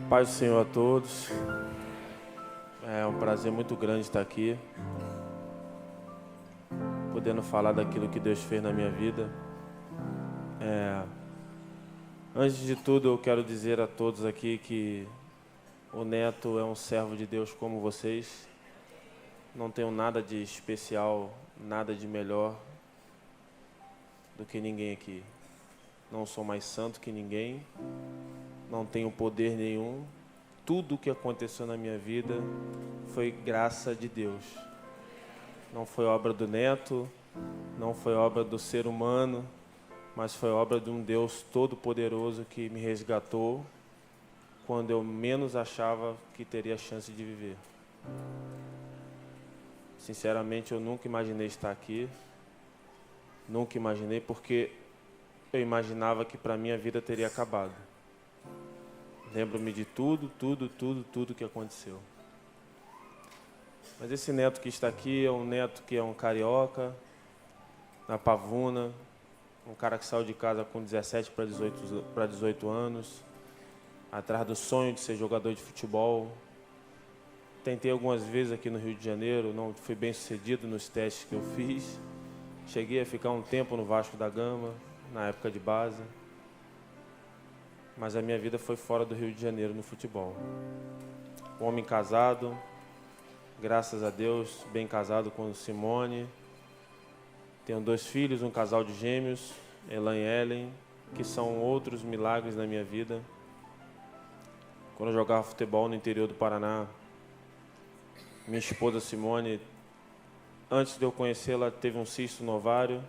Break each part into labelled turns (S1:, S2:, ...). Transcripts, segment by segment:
S1: Paz do Senhor a todos. É um prazer muito grande estar aqui, podendo falar daquilo que Deus fez na minha vida. Antes de tudo, eu quero dizer a todos aqui que o Neto é um servo de Deus como vocês. Não tenho nada de especial, nada de melhor do que ninguém aqui. Não sou mais santo que ninguém, não tenho poder nenhum. Tudo o que aconteceu na minha vida foi graça de Deus. Não foi obra do Neto, não foi obra do ser humano, mas foi obra de um Deus todo-poderoso que me resgatou quando eu menos achava que teria chance de viver. Sinceramente, eu nunca imaginei estar aqui. Nunca imaginei, porque eu imaginava que para mim a vida teria acabado. Lembro-me de tudo que aconteceu. Mas esse neto que está aqui é um neto que é um carioca, na Pavuna, um cara que saiu de casa com 17 para 18 anos, atrás do sonho de ser jogador de futebol. Tentei algumas vezes aqui no Rio de Janeiro, não fui bem sucedido nos testes que eu fiz. Cheguei a ficar um tempo no Vasco da Gama, na época de base. Mas a minha vida foi fora do Rio de Janeiro no futebol. Um homem casado, graças a Deus, bem casado com Simone. Tenho 2 filhos, um casal de gêmeos, Elan e Ellen, que são outros milagres na minha vida. Quando eu jogava futebol no interior do Paraná, minha esposa Simone, antes de eu conhecê-la, teve um cisto no ovário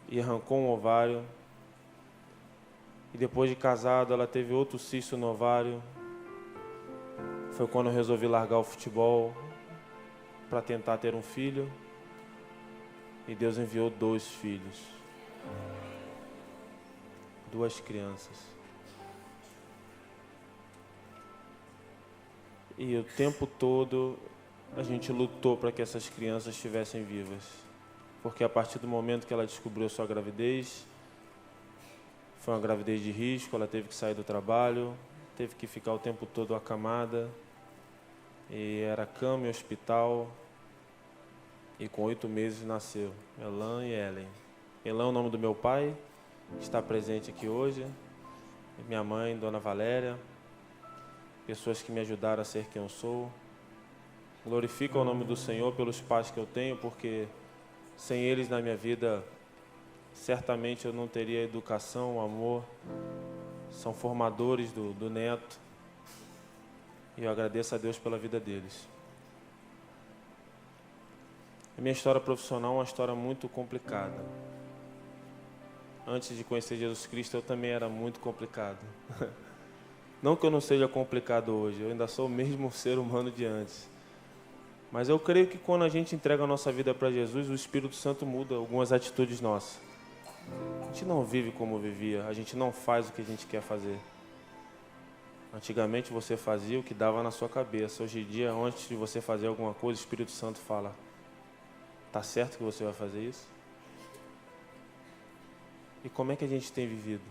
S1: e arrancou um ovário. E depois de casado, ela teve outro cisto no ovário. Foi quando eu resolvi largar o futebol para tentar ter um filho. E Deus enviou 2 filhos. 2 crianças. E o tempo todo a gente lutou para que essas crianças estivessem vivas. Porque a partir do momento que ela descobriu sua gravidez, foi uma gravidez de risco, ela teve que sair do trabalho, teve que ficar o tempo todo acamada, e era cama e hospital, e com 8 meses nasceu Elan e Ellen. Elan é o nome do meu pai, está presente aqui hoje, e minha mãe, Dona Valéria, pessoas que me ajudaram a ser quem eu sou. Glorifico o nome do Senhor pelos pais que eu tenho, porque sem eles na minha vida, certamente eu não teria educação, amor. São formadores do neto. E eu agradeço a Deus pela vida deles. A minha história profissional é uma história muito complicada. Antes de conhecer Jesus Cristo, eu também era muito complicado. Não que eu não seja complicado hoje, eu ainda sou o mesmo ser humano de antes. Mas eu creio que quando a gente entrega a nossa vida para Jesus, o Espírito Santo muda algumas atitudes nossas. A gente não vive como vivia, a gente não faz o que a gente quer fazer. Antigamente você fazia o que dava na sua cabeça. Hoje em dia, antes de você fazer alguma coisa, o Espírito Santo fala: tá certo que você vai fazer isso? E como é que a gente tem vivido?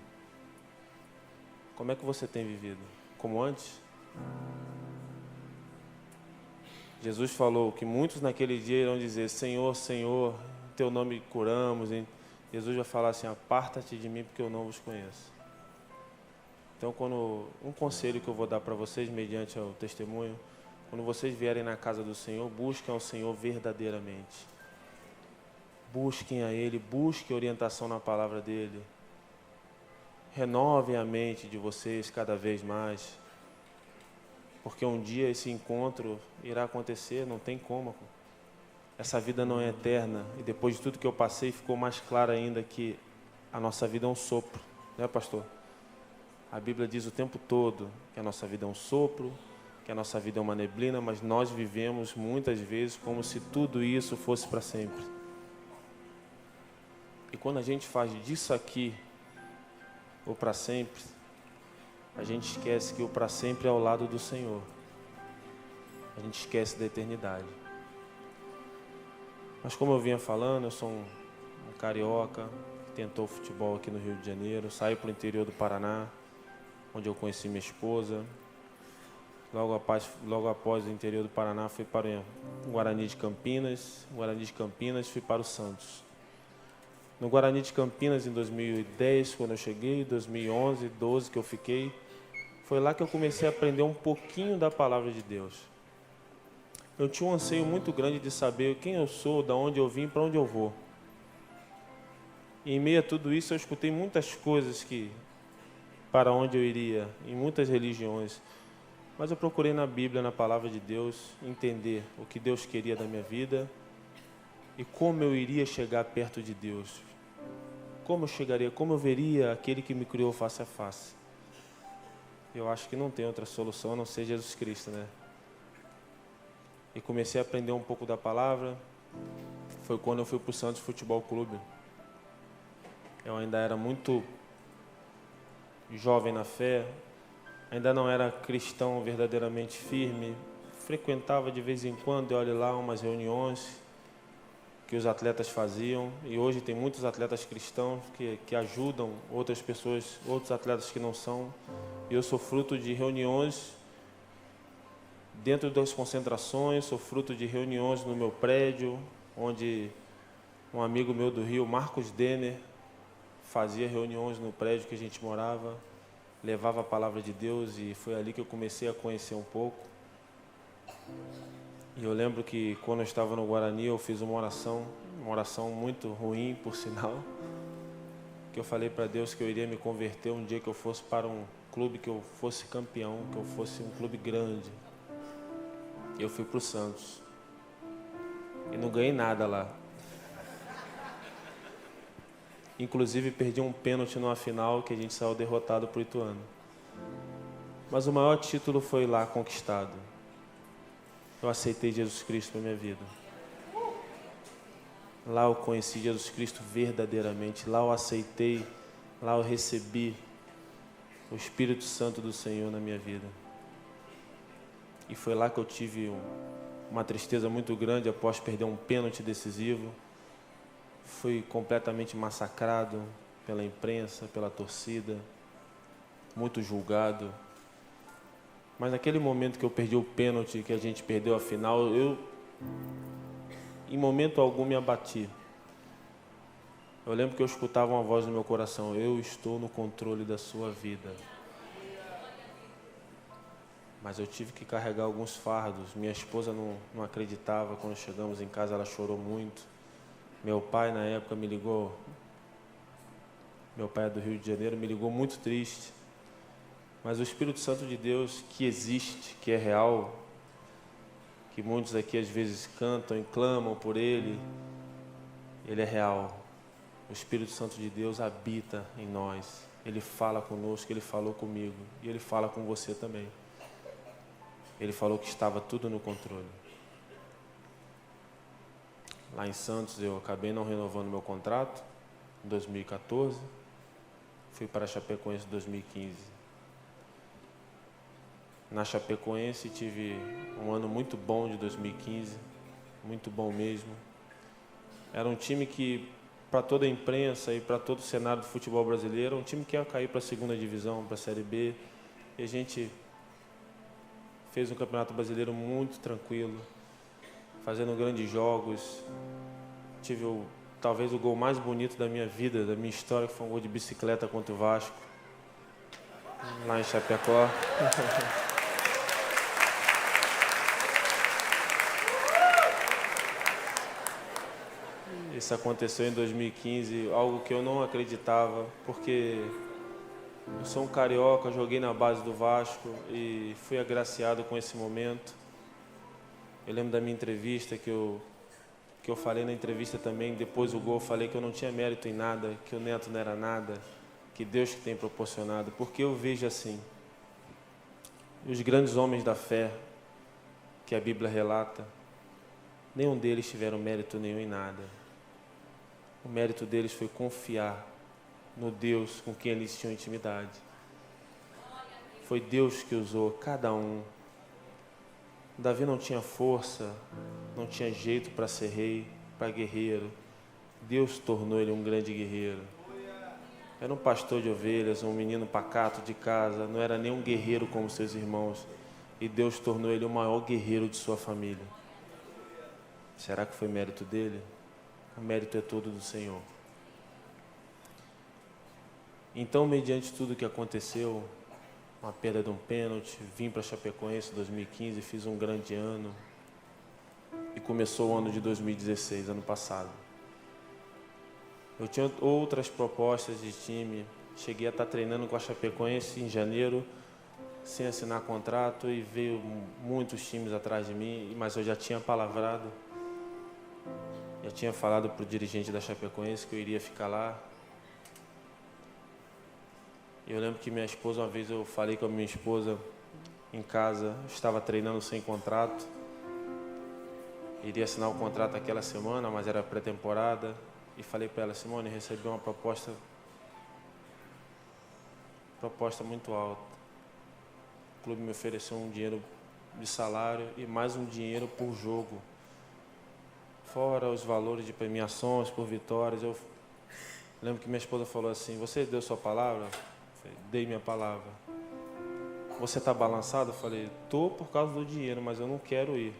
S1: Como é que você tem vivido? Como antes? Jesus falou que muitos naquele dia irão dizer: Senhor, Senhor, em teu nome curamos. Hein? Jesus vai falar assim: aparta-te de mim porque eu não vos conheço. Então, um conselho que eu vou dar para vocês, mediante o testemunho, quando vocês vierem na casa do Senhor, busquem ao Senhor verdadeiramente. Busquem a Ele, busquem orientação na palavra dEle. Renovem a mente de vocês cada vez mais. Porque um dia esse encontro irá acontecer, não tem como. Essa vida não é eterna. E depois de tudo que eu passei, ficou mais claro ainda que a nossa vida é um sopro. Né, pastor? A Bíblia diz o tempo todo que a nossa vida é um sopro, que a nossa vida é uma neblina, mas nós vivemos muitas vezes como se tudo isso fosse para sempre. E quando a gente faz disso aqui o para sempre, a gente esquece que o para sempre é ao lado do Senhor. A gente esquece da eternidade. Mas como eu vinha falando, eu sou um carioca que tentou futebol aqui no Rio de Janeiro, saí para o interior do Paraná, onde eu conheci minha esposa. Logo após o interior do Paraná, fui para o Guarani de Campinas. Guarani de Campinas, fui para o Santos. No Guarani de Campinas, em 2010, quando eu cheguei, 2011, 12 que eu fiquei, foi lá que eu comecei a aprender um pouquinho da palavra de Deus. Eu tinha um anseio muito grande de saber quem eu sou, de onde eu vim, para onde eu vou. E em meio a tudo isso, eu escutei muitas coisas para onde eu iria, em muitas religiões. Mas eu procurei na Bíblia, na palavra de Deus, entender o que Deus queria da minha vida e como eu iria chegar perto de Deus. Como eu chegaria, como eu veria aquele que me criou face a face. Eu acho que não tem outra solução a não ser Jesus Cristo, né? E comecei a aprender um pouco da palavra. Foi quando eu fui para o Santos Futebol Clube. Eu ainda era muito jovem na fé, ainda não era cristão verdadeiramente firme. Frequentava de vez em quando, olha lá, umas reuniões que os atletas faziam. E hoje tem muitos atletas cristãos que ajudam outras pessoas, outros atletas que não são. E eu sou fruto de reuniões dentro das concentrações, sou fruto de reuniões no meu prédio, onde um amigo meu do Rio, Marcos Denner, fazia reuniões no prédio que a gente morava, levava a palavra de Deus, e foi ali que eu comecei a conhecer um pouco. E eu lembro que quando eu estava no Guarani, eu fiz uma oração muito ruim, por sinal, que eu falei para Deus que eu iria me converter um dia que eu fosse para um clube, que eu fosse campeão, que eu fosse um clube grande. Eu fui para o Santos e não ganhei nada lá. Inclusive perdi um pênalti numa final que a gente saiu derrotado para o Ituano. Mas o maior título foi lá conquistado. Eu aceitei Jesus Cristo na minha vida. Lá eu conheci Jesus Cristo verdadeiramente. Lá eu aceitei, lá eu recebi o Espírito Santo do Senhor na minha vida. E foi lá que eu tive uma tristeza muito grande após perder um pênalti decisivo. Fui completamente massacrado pela imprensa, pela torcida, muito julgado. Mas naquele momento que eu perdi o pênalti, que a gente perdeu a final, eu, em momento algum, me abati. Eu lembro que eu escutava uma voz no meu coração: eu estou no controle da sua vida. Mas eu tive que carregar alguns fardos. Minha esposa não acreditava. Quando chegamos em casa, ela chorou muito. Meu pai, na época, me ligou. Meu pai é do Rio de Janeiro, me ligou muito triste. Mas o Espírito Santo de Deus, que existe, que é real, que muitos aqui às vezes cantam e clamam por Ele, Ele é real. O Espírito Santo de Deus habita em nós. Ele fala conosco, Ele falou comigo. E Ele fala com você também. Ele falou que estava tudo no controle. Lá em Santos eu acabei não renovando meu contrato em 2014. Fui para a Chapecoense em 2015. Na Chapecoense tive um ano muito bom de 2015, muito bom mesmo. Era um time que, para toda a imprensa e para todo o cenário do futebol brasileiro, um time que ia cair para a segunda divisão, para a Série B. E a gente fez um campeonato brasileiro muito tranquilo, fazendo grandes jogos. Tive talvez o gol mais bonito da minha vida, da minha história, que foi um gol de bicicleta contra o Vasco, lá em Chapecó. Isso aconteceu em 2015, algo que eu não acreditava, porque eu sou um carioca, joguei na base do Vasco e fui agraciado com esse momento. Eu lembro da minha entrevista, que eu falei na entrevista também, depois do gol, eu falei que eu não tinha mérito em nada, que o Neto não era nada, que Deus que tem proporcionado, porque eu vejo assim, os grandes homens da fé, que a Bíblia relata, nenhum deles tiveram mérito nenhum em nada. O mérito deles foi confiar no Deus com quem eles tinham intimidade. Foi Deus que usou cada um. Davi não tinha força, não tinha jeito para ser rei, para guerreiro. Deus tornou ele um grande guerreiro. Era um pastor de ovelhas, um menino pacato de casa, não era nem um guerreiro como seus irmãos. E Deus tornou ele o maior guerreiro de sua família. Será que foi mérito dele? O mérito é todo do Senhor. Então, mediante tudo o que aconteceu, uma perda de um pênalti, vim para Chapecoense em 2015, fiz um grande ano. E começou o ano de 2016, ano passado. Eu tinha outras propostas de time. Cheguei a estar treinando com a Chapecoense em janeiro, sem assinar contrato, e veio muitos times atrás de mim, mas eu já tinha palavrado. Já tinha falado para o dirigente da Chapecoense que eu iria ficar lá. Eu lembro que minha esposa, uma vez eu falei com a minha esposa em casa, eu estava treinando sem contrato. Iria assinar o contrato aquela semana, mas era pré-temporada. E falei para ela: Simone, recebi uma proposta muito alta. O clube me ofereceu um dinheiro de salário e mais um dinheiro por jogo. Fora os valores de premiações por vitórias. Eu lembro que minha esposa falou assim: você deu sua palavra? Eu falei: dei minha palavra. Você está balançado? Eu falei: estou por causa do dinheiro, mas eu não quero ir.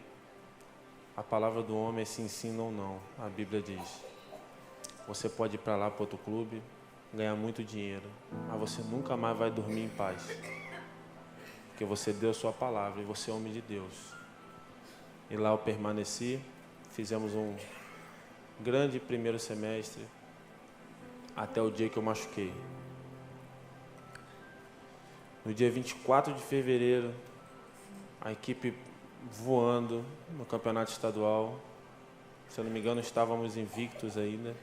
S1: A palavra do homem é sim, sim, não, não. A Bíblia diz: você pode ir para lá, para outro clube, ganhar muito dinheiro, mas você nunca mais vai dormir em paz. Porque você deu a sua palavra e você é homem de Deus. E lá eu permaneci, fizemos um grande primeiro semestre, até o dia que eu machuquei. No dia 24 de fevereiro, a equipe voando no campeonato estadual. Se eu não me engano, estávamos invictos ainda.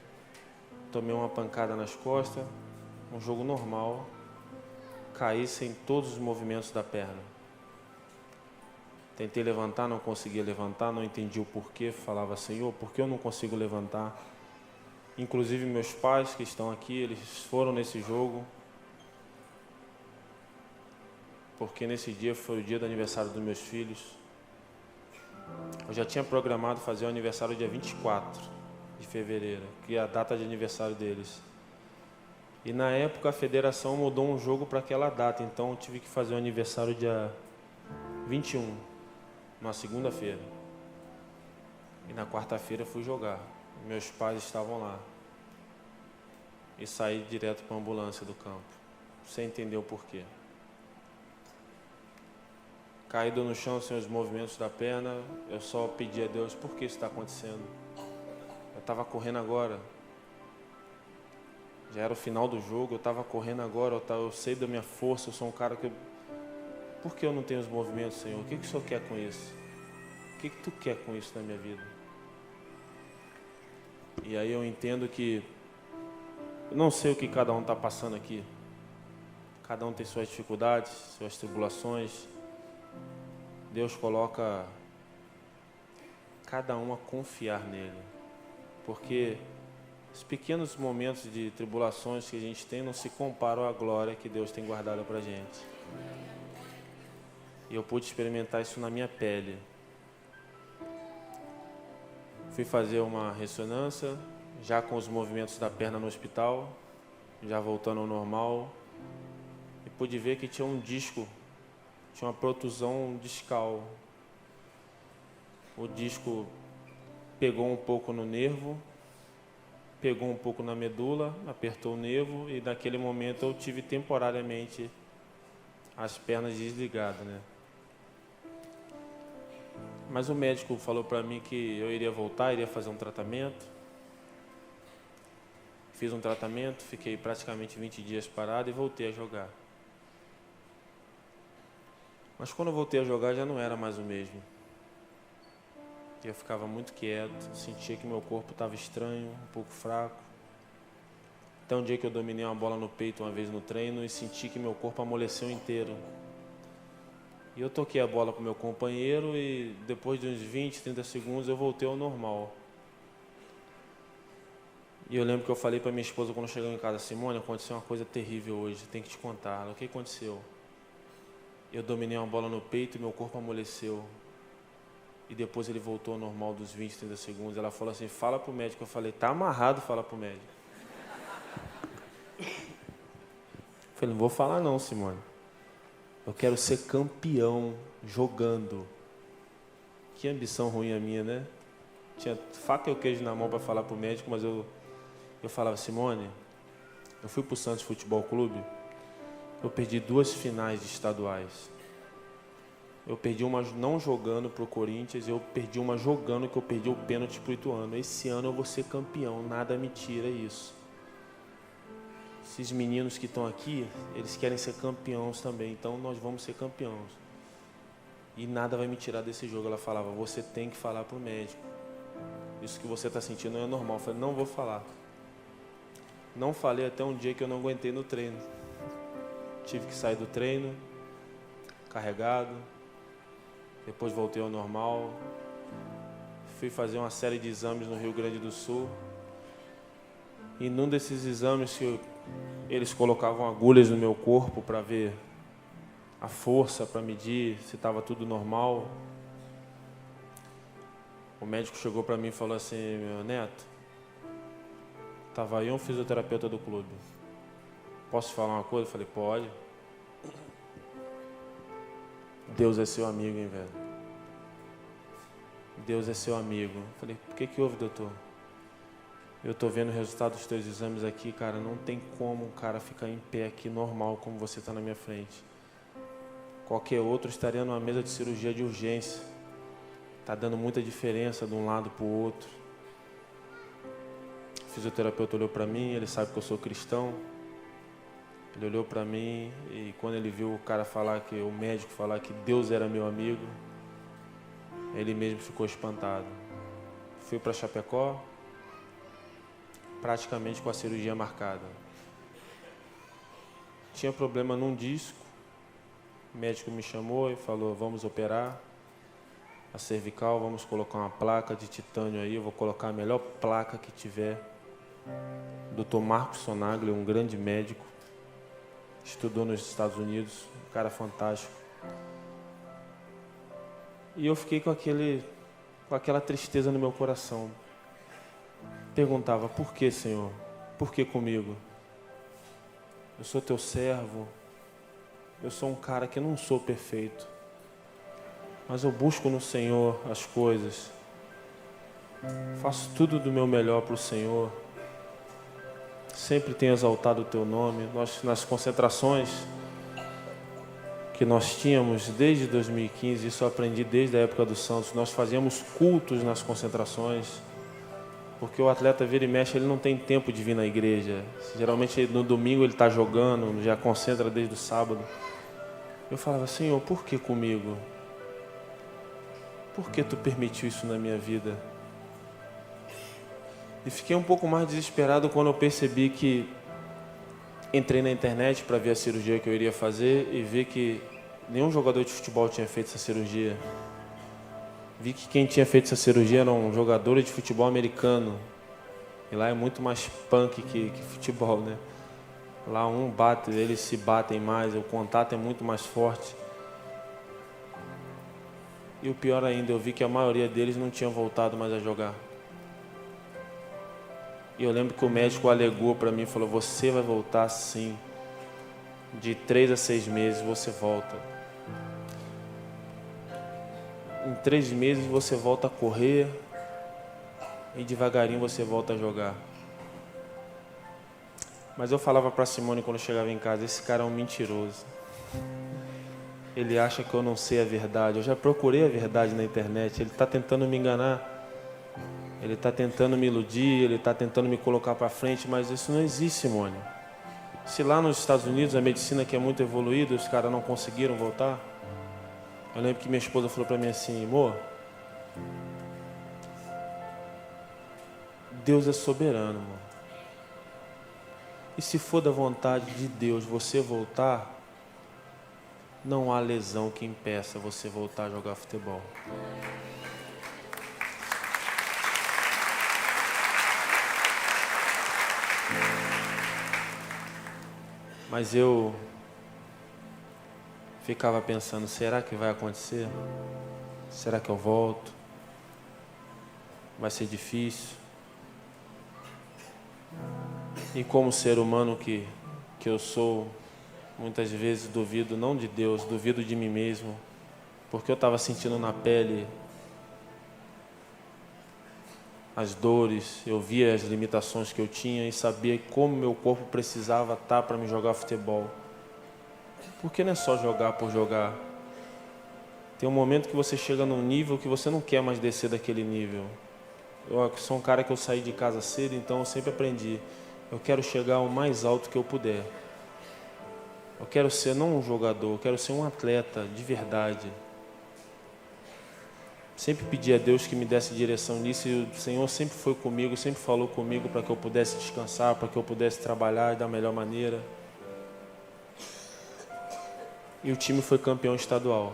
S1: Tomei uma pancada nas costas, um jogo normal. Caí sem todos os movimentos da perna. Tentei levantar, não conseguia levantar, não entendi o porquê. Falava: Senhor, por que eu não consigo levantar? Inclusive meus pais que estão aqui, eles foram nesse jogo, porque nesse dia foi o dia do aniversário dos meus filhos. Eu já tinha programado fazer o aniversário dia 24 de fevereiro, que é a data de aniversário deles. E na época a federação mudou um jogo para aquela data, então eu tive que fazer o aniversário dia 21, numa segunda-feira. E na quarta-feira fui jogar. Meus pais estavam lá. E saí direto para a ambulância do campo, sem entender o porquê. Caído no chão sem os movimentos da perna, eu só pedi a Deus: por que isso está acontecendo? Eu estava correndo agora. Já era o final do jogo, eu estava correndo agora, eu sei da minha força, eu sou um cara que... Por que eu não tenho os movimentos, Senhor? O que o Senhor quer com isso? O que Tu quer com isso na minha vida? E aí eu entendo que... Eu não sei o que cada um está passando aqui. Cada um tem suas dificuldades, suas tribulações. Deus coloca cada um a confiar nele. Porque os pequenos momentos de tribulações que a gente tem não se comparam à glória que Deus tem guardada para a gente. E eu pude experimentar isso na minha pele. Fui fazer uma ressonância, já com os movimentos da perna no hospital, já voltando ao normal. E pude ver que tinha um disco, tinha uma protusão discal. O disco pegou um pouco no nervo, pegou um pouco na medula, apertou o nervo, e naquele momento eu tive temporariamente as pernas desligadas, né? Mas o médico falou para mim que eu iria voltar, iria fazer um tratamento. Fiz um tratamento, fiquei praticamente 20 dias parado e voltei a jogar. Mas quando eu voltei a jogar já não era mais o mesmo. Eu ficava muito quieto, sentia que meu corpo estava estranho, um pouco fraco. Até um dia que eu dominei uma bola no peito uma vez no treino e senti que meu corpo amoleceu inteiro. E eu toquei a bola para o meu companheiro e depois de uns 20, 30 segundos eu voltei ao normal. E eu lembro que eu falei para minha esposa quando chegou em casa: Simone, aconteceu uma coisa terrível hoje, tenho que te contar. Ela: o que aconteceu? Eu dominei uma bola no peito e meu corpo amoleceu. E depois ele voltou ao normal dos 20, 30 segundos. Ela falou assim: fala pro médico. Eu falei: tá amarrado, fala pro médico. falei, não vou falar não, Simone. Eu quero ser campeão jogando. Que ambição ruim a minha, né? Tinha faca e o queijo na mão para falar pro médico, mas eu falava, Simone, eu fui pro Santos Futebol Clube, eu perdi 2 finais de estaduais. Eu perdi uma não jogando pro Corinthians, eu perdi uma jogando, que eu perdi o pênalti pro Ituano. Esse ano eu vou ser campeão, nada me tira isso. Esses meninos que estão aqui, eles querem ser campeões também, então nós vamos ser campeões. E nada vai me tirar desse jogo. Ela falava, você tem que falar pro médico. Isso que você está sentindo não é normal. Eu falei, não vou falar. Não falei até um dia que eu não aguentei no treino. Tive que sair do treino, carregado. Depois voltei ao normal. Fui fazer uma série de exames no Rio Grande do Sul. E num desses exames eles colocavam agulhas no meu corpo para ver a força, para medir se estava tudo normal. O médico chegou para mim e falou assim, meu neto, estava aí um fisioterapeuta do clube. Posso te falar uma coisa? Eu falei, pode. Deus é seu amigo, hein, velho? Deus é seu amigo. Eu falei, por que houve, doutor? Eu estou vendo o resultado dos teus exames aqui, cara, não tem como um cara ficar em pé aqui normal como você está na minha frente. Qualquer outro estaria numa mesa de cirurgia de urgência. Está dando muita diferença de um lado para o outro. O fisioterapeuta olhou para mim, ele sabe que eu sou cristão. Ele olhou para mim e quando ele viu o cara falar, o médico falar que Deus era meu amigo, ele mesmo ficou espantado. Fui para Chapecó, praticamente com a cirurgia marcada. Tinha problema num disco. O médico me chamou e falou, vamos operar a cervical, vamos colocar uma placa de titânio aí, eu vou colocar a melhor placa que tiver. Dr. Marcos Sonagli, um grande médico, estudou nos Estados Unidos, um cara fantástico. E eu fiquei com aquela tristeza no meu coração. Perguntava, por que, Senhor? Por que comigo? Eu sou teu servo. Eu sou um cara que não sou perfeito, mas eu busco no Senhor as coisas. Faço tudo do meu melhor para o Senhor. Sempre tenho exaltado o teu nome. Nós, nas concentrações que nós tínhamos desde 2015, isso eu aprendi desde a época do Santos, nós fazíamos cultos nas concentrações, porque o atleta vira e mexe, ele não tem tempo de vir na igreja. Geralmente no domingo ele está jogando, já concentra desde o sábado. Eu falava, Senhor, por que comigo? Por que tu permitiu isso na minha vida? E fiquei um pouco mais desesperado quando eu percebi que entrei na internet para ver a cirurgia que eu iria fazer e vi que nenhum jogador de futebol tinha feito essa cirurgia. Vi que quem tinha feito essa cirurgia eram jogadores de futebol americano. E lá é muito mais punk que futebol, né? Lá um bate, eles se batem mais, o contato é muito mais forte. E o pior ainda, eu vi que a maioria deles não tinha voltado mais a jogar. E eu lembro que o médico alegou para mim, falou, você vai voltar sim. De 3 a 6 meses você volta. Em 3 meses você volta a correr e devagarinho você volta a jogar. Mas eu falava para Simone quando eu chegava em casa, esse cara é um mentiroso. Ele acha que eu não sei a verdade. Eu já procurei a verdade na internet. Ele está tentando me enganar. Ele está tentando me iludir. Ele está tentando me colocar para frente. Mas isso não existe, Simone. Se lá nos Estados Unidos a medicina que é muito evoluída, os caras não conseguiram voltar. Eu lembro que minha esposa falou para mim assim, amor, Deus é soberano, amor. E se for da vontade de Deus você voltar, não há lesão que impeça você voltar a jogar futebol. Mas eu ficava pensando, será que vai acontecer? Será que eu volto? Vai ser difícil? E como ser humano que eu sou, Muitas vezes duvido não de Deus, duvido de mim mesmo, porque eu estava sentindo na pele as dores, eu via as limitações que eu tinha e sabia como meu corpo precisava estar para me jogar futebol. Porque não é só jogar por jogar. Tem um momento que você chega num nível que você não quer mais descer daquele nível. Eu sou um cara que eu saí de casa cedo, então eu sempre aprendi. Eu quero chegar ao mais alto que eu puder. Eu quero ser não um jogador, eu quero ser um atleta de verdade. Sempre pedi a Deus que me desse direção nisso e o Senhor sempre foi comigo, sempre falou comigo para que eu pudesse descansar, para que eu pudesse trabalhar da melhor maneira. E o time foi campeão estadual.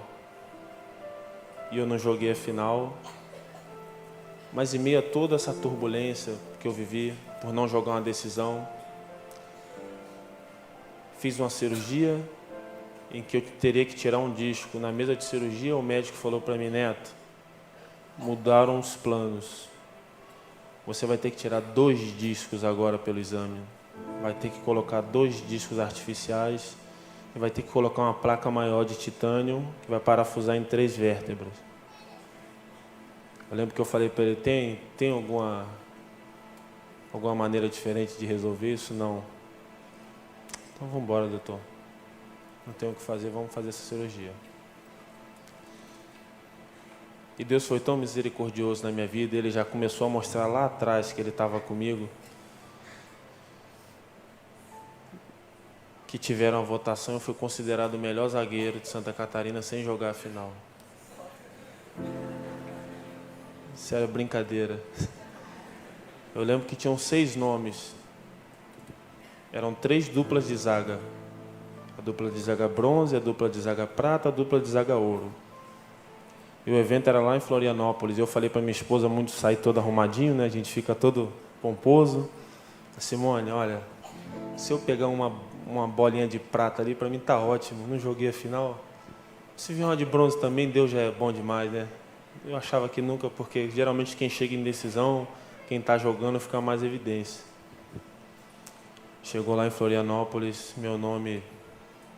S1: E eu não joguei a final. Mas em meio a toda essa turbulência que eu vivi, por não jogar uma decisão, fiz uma cirurgia em que eu teria que tirar um disco. Na mesa de cirurgia, o médico falou para mim: Neto, mudaram os planos. Você vai ter que tirar 2 discos agora pelo exame. Vai ter que colocar 2 discos artificiais e vai ter que colocar uma placa maior de titânio que vai parafusar em 3 vértebras. Eu lembro que eu falei para ele: tem alguma maneira diferente de resolver isso? Não. Então vamos embora, doutor. Não tenho o que fazer, vamos fazer essa cirurgia. E Deus foi tão misericordioso na minha vida, Ele já começou a mostrar lá atrás que Ele estava comigo, que tiveram a votação, eu fui considerado o melhor zagueiro de Santa Catarina sem jogar a final. Sério, brincadeira. Eu lembro que tinham 6 nomes. Eram 3 duplas de zaga. A dupla de zaga bronze, a dupla de zaga prata, a dupla de zaga ouro. E o evento era lá em Florianópolis. Eu falei para minha esposa, muito sair todo arrumadinho, né? A gente fica todo pomposo. Simone, olha, se eu pegar uma bolinha de prata ali, para mim tá ótimo. Não joguei a final. Se vier uma de bronze também, Deus já é bom demais, né? Eu achava que nunca, porque geralmente quem chega em decisão, quem está jogando, fica mais evidência. Chegou lá em Florianópolis, meu nome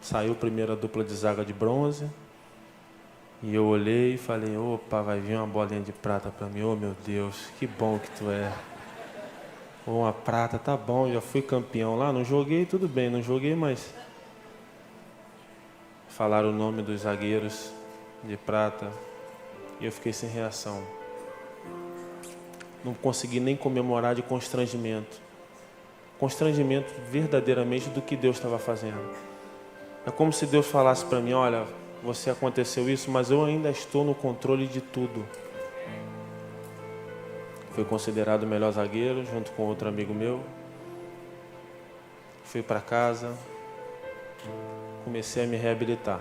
S1: saiu primeiro a dupla de zaga de bronze. E eu olhei e falei: opa, vai vir uma bolinha de prata para mim. Oh, meu Deus, que bom que tu é. Uma prata, tá bom, já fui campeão lá. Não joguei, tudo bem, não joguei, mas... Falaram o nome dos zagueiros de prata e eu fiquei sem reação. Não consegui nem comemorar de constrangimento. Constrangimento verdadeiramente do que Deus estava fazendo. É como se Deus falasse para mim: olha, você aconteceu isso, mas eu ainda estou no controle de tudo. Fui considerado o melhor zagueiro, junto com outro amigo meu. Fui para casa, comecei a me reabilitar.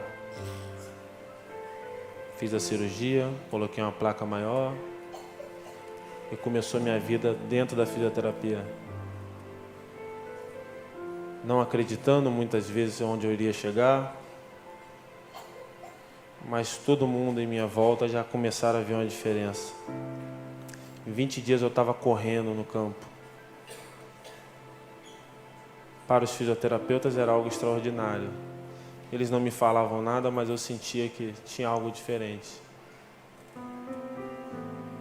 S1: Fiz a cirurgia, coloquei uma placa maior e começou a minha vida dentro da fisioterapia. Não acreditando muitas vezes onde eu iria chegar, mas todo mundo em minha volta já começaram a ver uma diferença. Em 20 dias eu estava correndo no campo. Para os fisioterapeutas era algo extraordinário. Eles não me falavam nada, mas eu sentia que tinha algo diferente.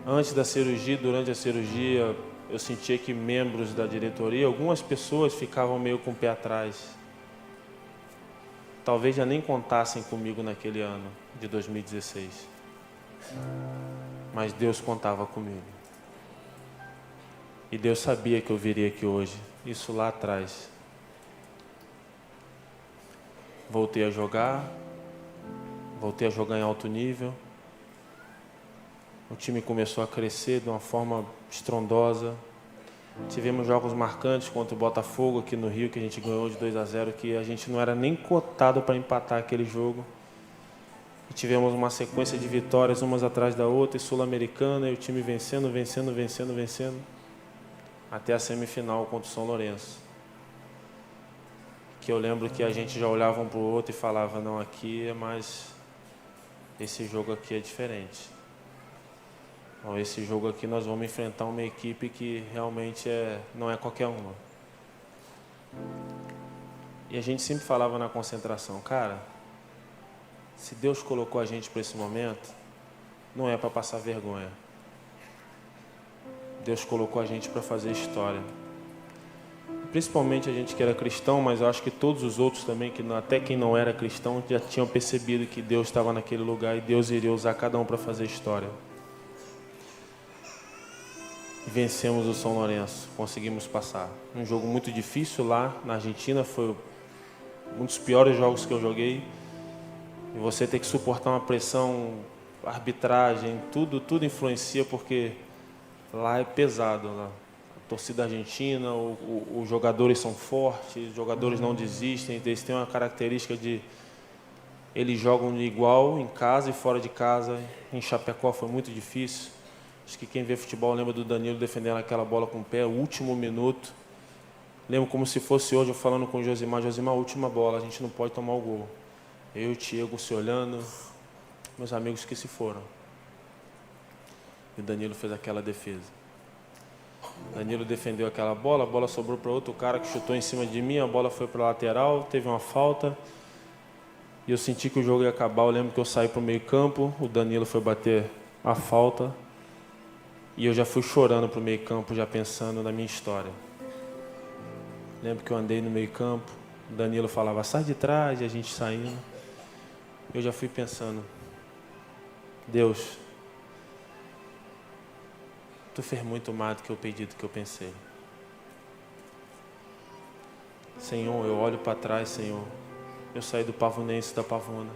S1: Antes da cirurgia, durante a cirurgia, eu sentia que membros da diretoria, algumas pessoas ficavam meio com o pé atrás. Talvez já nem contassem comigo naquele ano de 2016. Mas Deus contava comigo. E Deus sabia que eu viria aqui hoje. Isso lá atrás. Voltei a jogar em alto nível. O time começou a crescer de uma forma estrondosa. Tivemos jogos marcantes contra o Botafogo aqui no Rio, que a gente ganhou de 2-0, que a gente não era nem cotado para empatar aquele jogo. E tivemos uma sequência de vitórias, umas atrás da outra, e Sul-Americana, e o time vencendo, até a semifinal contra o São Lourenço. Que eu lembro que a gente já olhava um para o outro e falava: não, aqui é mais... esse jogo aqui é diferente. Então, esse jogo aqui nós vamos enfrentar uma equipe que realmente não é qualquer uma. E a gente sempre falava na concentração, cara, se Deus colocou a gente para esse momento, não é para passar vergonha. Deus colocou a gente para fazer história. Principalmente a gente que era cristão, mas eu acho que todos os outros também, que até quem não era cristão, já tinham percebido que Deus estava naquele lugar e Deus iria usar cada um para fazer história. E vencemos o São Lourenço, conseguimos passar. Um jogo muito difícil lá na Argentina, foi um dos piores jogos que eu joguei. E você tem que suportar uma pressão, arbitragem, tudo influencia, porque lá é pesado. Lá. A torcida argentina, os jogadores são fortes, os jogadores não desistem, eles têm uma característica de... Eles jogam de igual em casa e fora de casa. Em Chapecó foi muito difícil. Acho que quem vê futebol lembra do Danilo defendendo aquela bola com o pé, último minuto. Lembro como se fosse hoje, eu falando com o Josimar, última bola, a gente não pode tomar o gol. Eu e o Tiago se olhando, meus amigos que se foram. E o Danilo fez aquela defesa. O Danilo defendeu aquela bola, a bola sobrou para outro cara que chutou em cima de mim, a bola foi para a lateral, teve uma falta. E eu senti que o jogo ia acabar, eu lembro que eu saí para o meio campo, o Danilo foi bater a falta. E eu já fui chorando para o meio campo, já pensando na minha história. Lembro que eu andei no meio campo, o Danilo falava, sai de trás, e a gente saindo. Eu já fui pensando, Deus, Tu fez muito mais do que eu pedi, do que eu pensei. Senhor, eu olho para trás, Senhor. Eu saí do Pavonense da Pavona.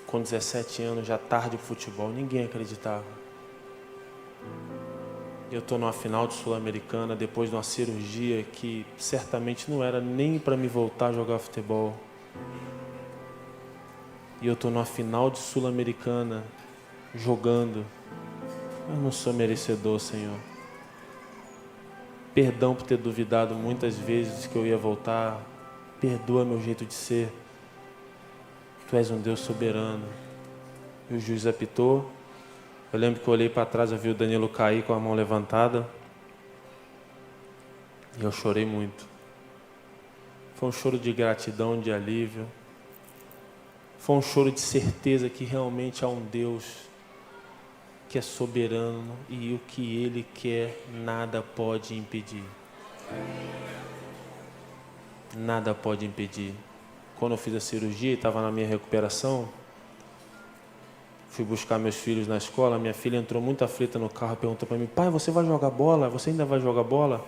S1: Com 17 anos, já tarde de futebol, ninguém acreditava. Eu estou numa final de Sul-Americana, depois de uma cirurgia que certamente não era nem para me voltar a jogar futebol. E eu estou numa final de Sul-Americana, jogando. Eu não sou merecedor, Senhor. Perdão por ter duvidado muitas vezes que eu ia voltar. Perdoa meu jeito de ser. Tu és um Deus soberano. E o juiz apitou. Eu lembro que eu olhei para trás, eu vi o Danilo cair com a mão levantada. E eu chorei muito. Foi um choro de gratidão, de alívio. Foi um choro de certeza que realmente há um Deus que é soberano e o que Ele quer, nada pode impedir. Nada pode impedir. Quando eu fiz a cirurgia e estava na minha recuperação, fui buscar meus filhos na escola, minha filha entrou muito aflita no carro, perguntou para mim, pai, você vai jogar bola? Você ainda vai jogar bola?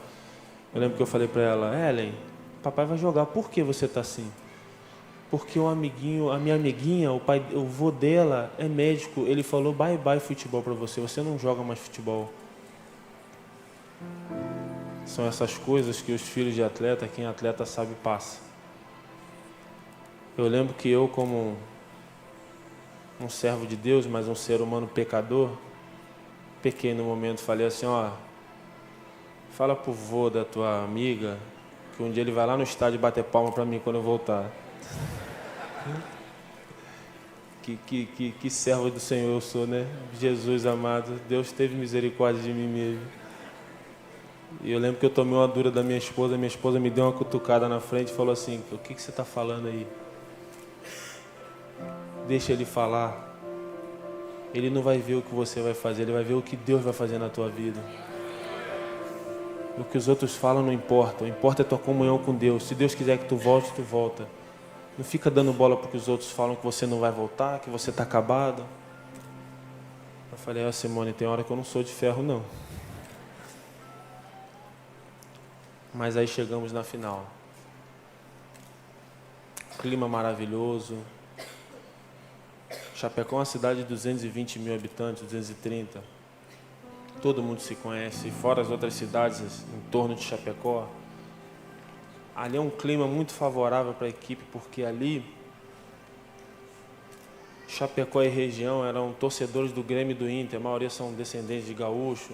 S1: Eu lembro que eu falei para ela, Ellen, papai vai jogar, por que você está assim? Porque o amiguinho, a minha amiguinha, o vô dela é médico, ele falou bye bye futebol para você, você não joga mais futebol. São essas coisas que os filhos de atleta, quem é atleta sabe, passa. Eu lembro que eu, como um servo de Deus, mas um ser humano pecador, pequei no momento, falei assim, ó, fala pro vô da tua amiga que um dia ele vai lá no estádio bater palma para mim quando eu voltar. Que servo do Senhor eu sou, né? Jesus amado, Deus teve misericórdia de mim mesmo. E eu lembro que eu tomei uma dura da minha esposa me deu uma cutucada na frente e falou assim, o que você está falando aí? Deixa ele falar. Ele não vai ver o que você vai fazer, ele vai ver o que Deus vai fazer na tua vida. O que os outros falam não importa, o importa é a tua comunhão com Deus. Se Deus quiser que tu volte, tu volta. Não fica dando bola porque os outros falam que você não vai voltar, que você está acabado. Eu falei, Simone, tem hora que eu não sou de ferro, não. Mas aí chegamos na final. Clima maravilhoso. Chapecó é uma cidade de 220 mil habitantes, 230. Todo mundo se conhece, fora as outras cidades em torno de Chapecó. Ali é um clima muito favorável para a equipe, porque ali, Chapecó e região eram torcedores do Grêmio e do Inter, a maioria são descendentes de gaúcho.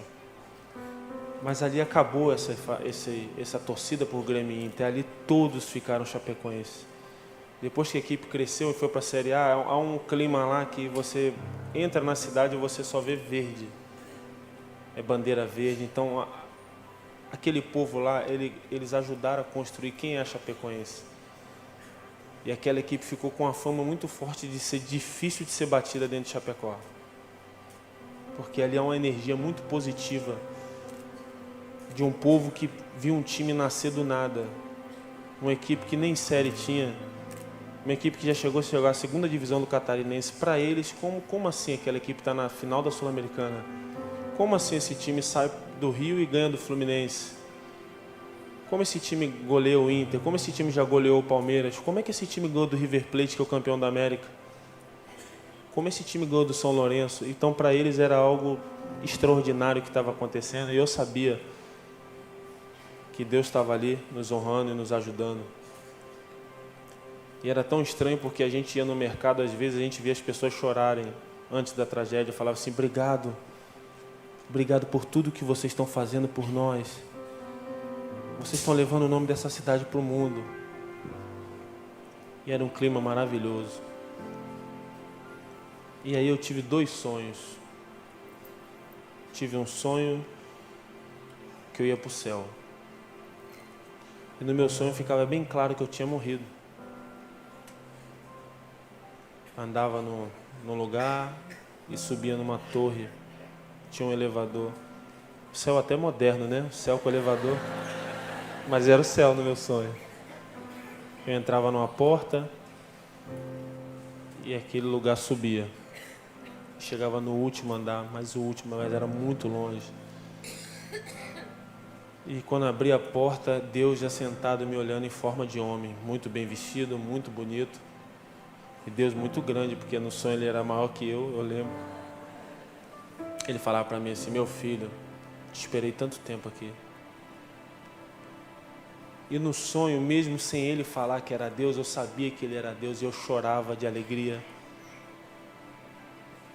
S1: Mas ali acabou essa torcida por Grêmio e Inter, ali todos ficaram chapecoenses. Depois que a equipe cresceu e foi para a Série A, há um clima lá que você entra na cidade e você só vê verde. É bandeira verde, então aquele povo lá, eles ajudaram a construir quem é chapecoense. E aquela equipe ficou com uma fama muito forte de ser difícil de ser batida dentro de Chapecó. Porque ali há uma energia muito positiva de um povo que viu um time nascer do nada. Uma equipe que nem série tinha. Uma equipe que já chegou a jogar a segunda divisão do Catarinense. Para eles, como assim aquela equipe está na final da Sul-Americana? Como assim esse time sai do Rio e ganha do Fluminense? Como esse time goleou o Inter? Como esse time já goleou o Palmeiras? Como é que esse time ganhou do River Plate, que é o campeão da América? Como esse time ganhou do São Lourenço? Então, para eles era algo extraordinário que estava acontecendo. E eu sabia que Deus estava ali nos honrando e nos ajudando. E era tão estranho porque a gente ia no mercado, às vezes a gente via as pessoas chorarem antes da tragédia. Eu falava assim, obrigado. Obrigado por tudo que vocês estão fazendo por nós. Vocês estão levando o nome dessa cidade para o mundo. E era um clima maravilhoso. E aí eu tive 2 sonhos. Tive um sonho que eu ia para o céu. E no meu sonho ficava bem claro que eu tinha morrido. Andava num lugar e subia numa torre. Tinha um elevador. O céu até moderno, né? O céu com elevador. Mas era o céu no meu sonho. Eu entrava numa porta e aquele lugar subia. Chegava no último andar, mas era muito longe. E quando abri a porta, Deus já sentado me olhando em forma de homem, muito bem vestido, muito bonito. E Deus muito grande, porque no sonho ele era maior que eu lembro. Ele falava para mim assim, meu filho, te esperei tanto tempo aqui. E no sonho, mesmo sem ele falar que era Deus, eu sabia que ele era Deus e eu chorava de alegria.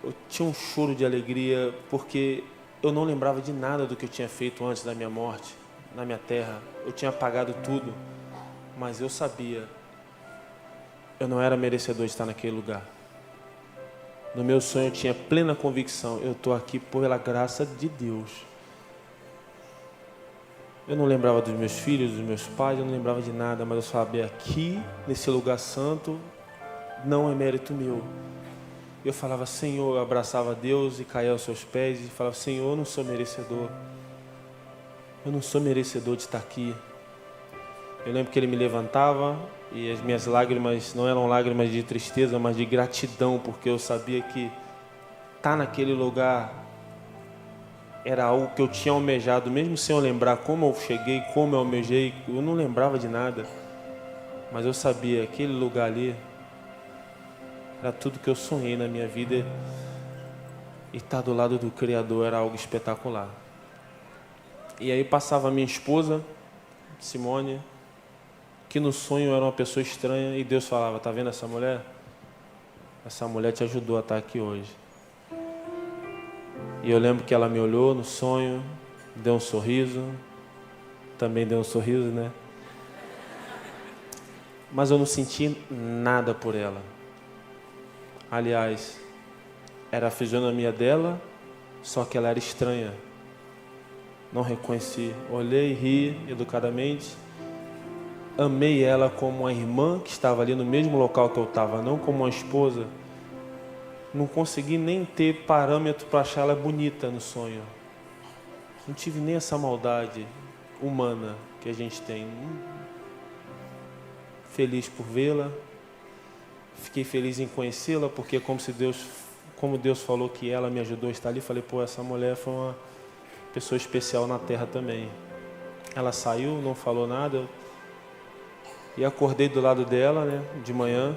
S1: Eu tinha um choro de alegria porque eu não lembrava de nada do que eu tinha feito antes da minha morte, na minha terra. Eu tinha apagado tudo, mas eu sabia, eu não era merecedor de estar naquele lugar. No meu sonho eu tinha plena convicção, eu estou aqui pela graça de Deus. Eu não lembrava dos meus filhos, dos meus pais, eu não lembrava de nada, mas eu sabia, aqui, nesse lugar santo, não é mérito meu. Eu falava, Senhor, eu abraçava Deus e caía aos seus pés e falava, Senhor, eu não sou merecedor. Eu não sou merecedor de estar aqui. Eu lembro que ele me levantava e as minhas lágrimas não eram lágrimas de tristeza, mas de gratidão, porque eu sabia que estar naquele lugar era algo que eu tinha almejado, mesmo sem eu lembrar como eu cheguei, como eu almejei, eu não lembrava de nada. Mas eu sabia, aquele lugar ali era tudo que eu sonhei na minha vida. E estar do lado do Criador era algo espetacular. E aí passava a minha esposa, Simone, que no sonho era uma pessoa estranha, e Deus falava, tá vendo essa mulher? Essa mulher te ajudou a estar aqui hoje. E eu lembro que ela me olhou no sonho, deu um sorriso, também deu um sorriso, né? Mas eu não senti nada por ela. Aliás, era a fisionomia dela, só que ela era estranha. Não reconheci. Olhei, ri educadamente. Amei ela como uma irmã que estava ali no mesmo local que eu estava, não como uma esposa. Não consegui nem ter parâmetro para achar ela bonita no sonho. Não tive nem essa maldade humana que a gente tem. Feliz por vê-la. Fiquei feliz em conhecê-la, porque como Deus falou que ela me ajudou a estar ali, falei, pô, essa mulher foi uma pessoa especial na terra também. Ela saiu, não falou nada. E acordei do lado dela, né, de manhã.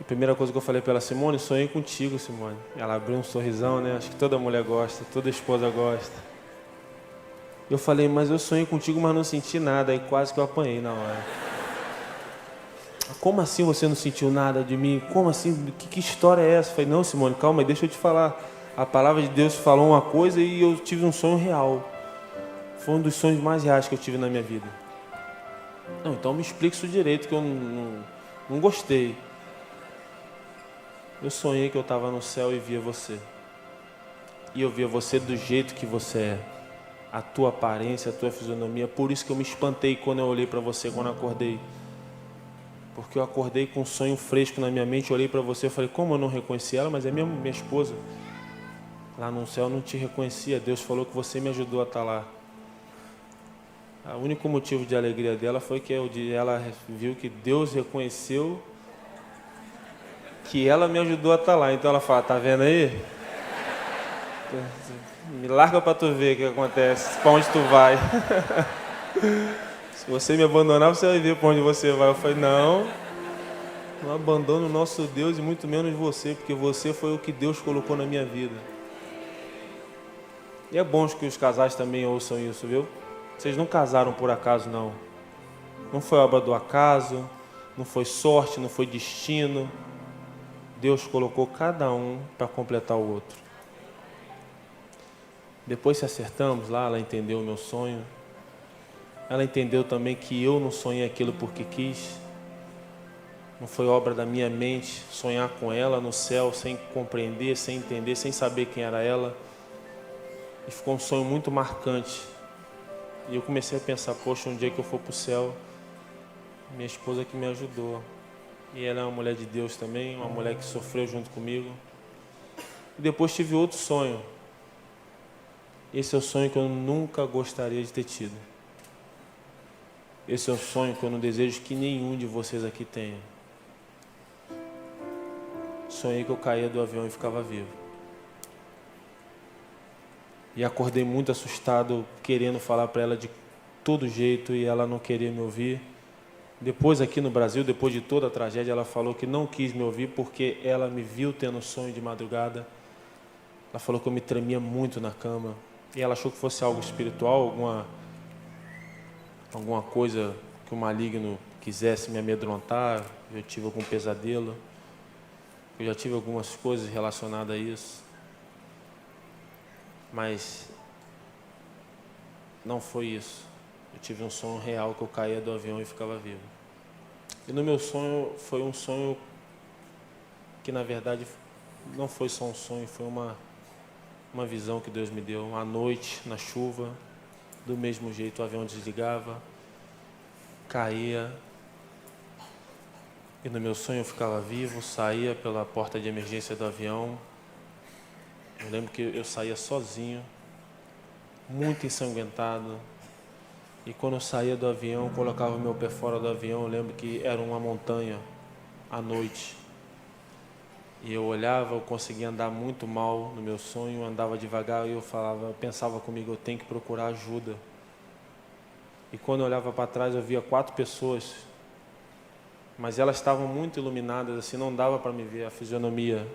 S1: A primeira coisa que eu falei para ela, Simone, sonhei contigo, Simone. Ela abriu um sorrisão, né? Acho que toda mulher gosta, toda esposa gosta. Eu falei, mas eu sonhei contigo, mas não senti nada. Aí quase que eu apanhei na hora. Como assim você não sentiu nada de mim? Como assim? Que história é essa? Eu falei, não, Simone, calma aí, deixa eu te falar. A palavra de Deus falou uma coisa e eu tive um sonho real. Foi um dos sonhos mais reais que eu tive na minha vida. Não, então me explica isso direito, que eu não gostei. Eu sonhei que eu estava no céu e via você. E eu via você do jeito que você é. A tua aparência, a tua fisionomia. Por isso que eu me espantei quando eu olhei para você, quando eu acordei. porque eu acordei com um sonho fresco na minha mente, olhei para você e falei, como eu não reconheci ela, mas é minha esposa. Lá no céu eu não te reconhecia, Deus falou que você me ajudou a estar lá. O único motivo de alegria dela foi que ela viu que Deus reconheceu que ela me ajudou a estar lá. Então ela fala, tá vendo aí? Me larga para tu ver o que acontece, para onde tu vai. Se você me abandonar, você vai ver para onde você vai. Eu falei, não abandono o nosso Deus e muito menos você, porque você foi o que Deus colocou na minha vida. E é bom que os casais também ouçam isso, viu? Vocês não casaram por acaso, não. Não foi obra do acaso, não foi sorte, não foi destino. Deus colocou cada um para completar o outro. Depois se acertamos lá, ela entendeu o meu sonho. Ela entendeu também que eu não sonhei aquilo porque quis. Não foi obra da minha mente sonhar com ela no céu, sem compreender, sem entender, sem saber quem era ela. E ficou um sonho muito marcante. E eu comecei a pensar, poxa, um dia que eu for para o céu, minha esposa que me ajudou. E ela é uma mulher de Deus também, uma mulher que sofreu junto comigo. E depois tive outro sonho. Esse é o sonho que eu nunca gostaria de ter tido. Esse é o sonho que eu não desejo que nenhum de vocês aqui tenha. Sonhei que eu caía do avião e ficava vivo. E acordei muito assustado, querendo falar para ela de todo jeito e ela não queria me ouvir. Depois aqui no Brasil, depois de toda a tragédia, ela falou que não quis me ouvir porque ela me viu tendo sonho de madrugada. Ela falou que eu me tremia muito na cama. E ela achou que fosse algo espiritual, alguma coisa que o maligno quisesse me amedrontar. Eu tive algum pesadelo. Eu já tive algumas coisas relacionadas a isso. Mas não foi isso. Eu tive um sonho real que eu caía do avião e ficava vivo. E no meu sonho, foi um sonho que na verdade não foi só um sonho, foi uma visão que Deus me deu. À noite, na chuva, do mesmo jeito o avião desligava, caía. E no meu sonho eu ficava vivo, saía pela porta de emergência do avião. Eu lembro que eu saía sozinho, muito ensanguentado. E quando eu saía do avião, colocava o meu pé fora do avião, eu lembro que era uma montanha à noite. E eu olhava, eu conseguia andar muito mal no meu sonho, andava devagar e eu pensava comigo, eu tenho que procurar ajuda. E quando eu olhava para trás, eu via 4 pessoas, mas elas estavam muito iluminadas, assim, não dava para me ver a fisionomia.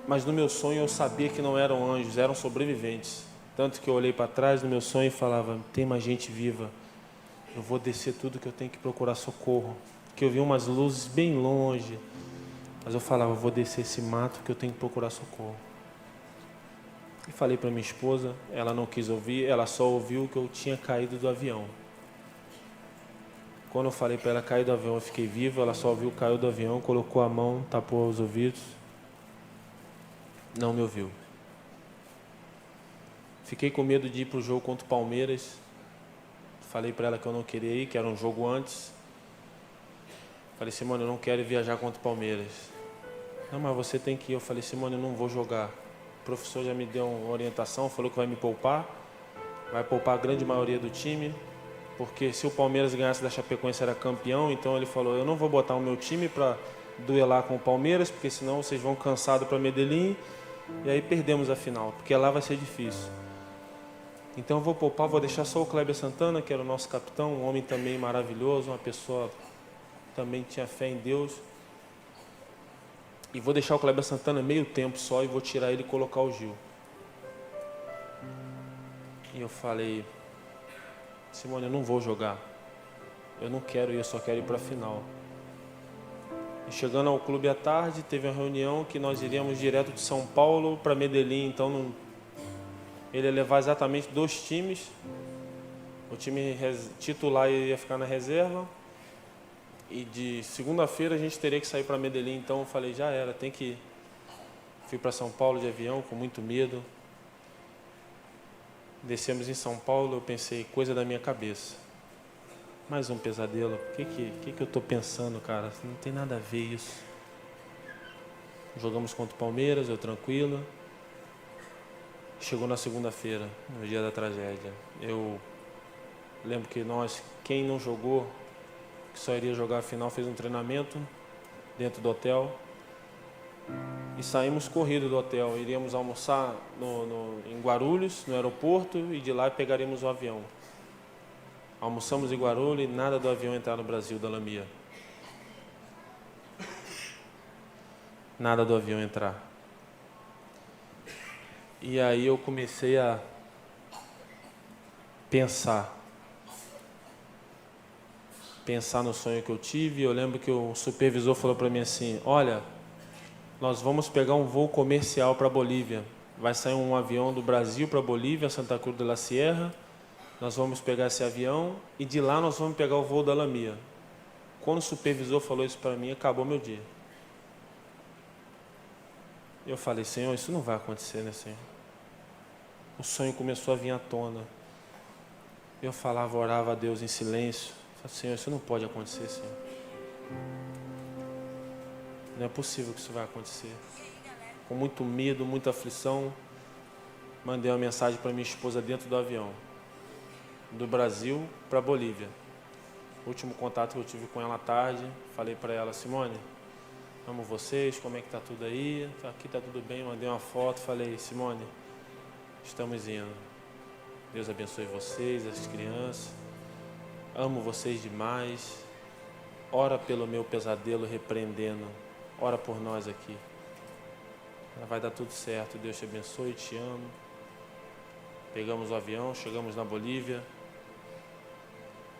S1: Mas no meu sonho eu sabia que não eram anjos, eram sobreviventes. Tanto que eu olhei para trás no meu sonho e falava, tem mais gente viva, eu vou descer tudo que eu tenho que procurar socorro. Porque eu vi umas luzes bem longe, mas eu falava, eu vou descer esse mato que eu tenho que procurar socorro. E falei para minha esposa, ela não quis ouvir, ela só ouviu que eu tinha caído do avião. Quando eu falei para ela cair do avião, eu fiquei vivo, ela só ouviu, caiu do avião, colocou a mão, tapou os ouvidos, não me ouviu. Fiquei com medo de ir para o jogo contra o Palmeiras. Falei para ela que eu não queria ir, que era um jogo antes. Falei, Simone, eu não quero viajar contra o Palmeiras. Não, mas você tem que ir. Eu falei, Simone, eu não vou jogar. O professor já me deu uma orientação, falou que vai me poupar. Vai poupar a grande maioria do time. Porque se o Palmeiras ganhasse da Chapecoense era campeão, então ele falou, eu não vou botar o meu time para duelar com o Palmeiras, porque senão vocês vão cansados para Medellín. E aí perdemos a final, porque lá vai ser difícil. Então eu vou poupar, vou deixar só o Kleber Santana, que era o nosso capitão, um homem também maravilhoso, uma pessoa que também tinha fé em Deus. E vou deixar o Kleber Santana meio tempo só e vou tirar ele e colocar o Gil. E eu falei, Simone, eu não vou jogar. Eu não quero ir, eu só quero ir para a final. E chegando ao clube à tarde, teve uma reunião que nós iríamos direto de São Paulo para Medellín, então não... Ele ia levar exatamente 2 times. O time titular ia ficar na reserva. E de segunda-feira a gente teria que sair para Medellín. Então eu falei, já era, tem que ir. Fui para São Paulo de avião com muito medo. Descemos em São Paulo, eu pensei, coisa da minha cabeça. mais um pesadelo. O que eu estou pensando, cara? Não tem nada a ver isso. Jogamos contra o Palmeiras, eu tranquilo. Chegou na segunda-feira, no dia da tragédia. Eu lembro que quem não jogou, que só iria jogar a final, fez um treinamento dentro do hotel. E saímos corrido do hotel. Iríamos almoçar em Guarulhos, no aeroporto, e de lá pegaríamos o avião. Almoçamos em Guarulhos e nada do avião entrar no Brasil, da Lamia. Nada do avião entrar. E aí eu comecei a pensar no sonho que eu tive. Eu lembro que o supervisor falou para mim assim: olha, nós vamos pegar um voo comercial para Bolívia. Vai sair um avião do Brasil para Bolívia, Santa Cruz de la Sierra. Nós vamos pegar esse avião e de lá nós vamos pegar o voo da Lamia. Quando o supervisor falou isso para mim, acabou meu dia. Eu falei: Senhor, isso não vai acontecer, né, Senhor? O sonho começou a vir à tona. Eu falava, orava a Deus em silêncio. Falei: Senhor, isso não pode acontecer, Senhor. Não é possível que isso vai acontecer. Com muito medo, muita aflição, mandei uma mensagem para minha esposa dentro do avião, do Brasil para Bolívia. O último contato que eu tive com ela à tarde, falei para ela: Simone, amo vocês, como é que está tudo aí? Aqui está tudo bem, mandei uma foto, falei: Simone, estamos indo. Deus abençoe vocês, as crianças. Amo vocês demais. Ora pelo meu pesadelo repreendendo. Ora por nós aqui. Vai dar tudo certo. Deus te abençoe, te amo. Pegamos o avião, chegamos na Bolívia.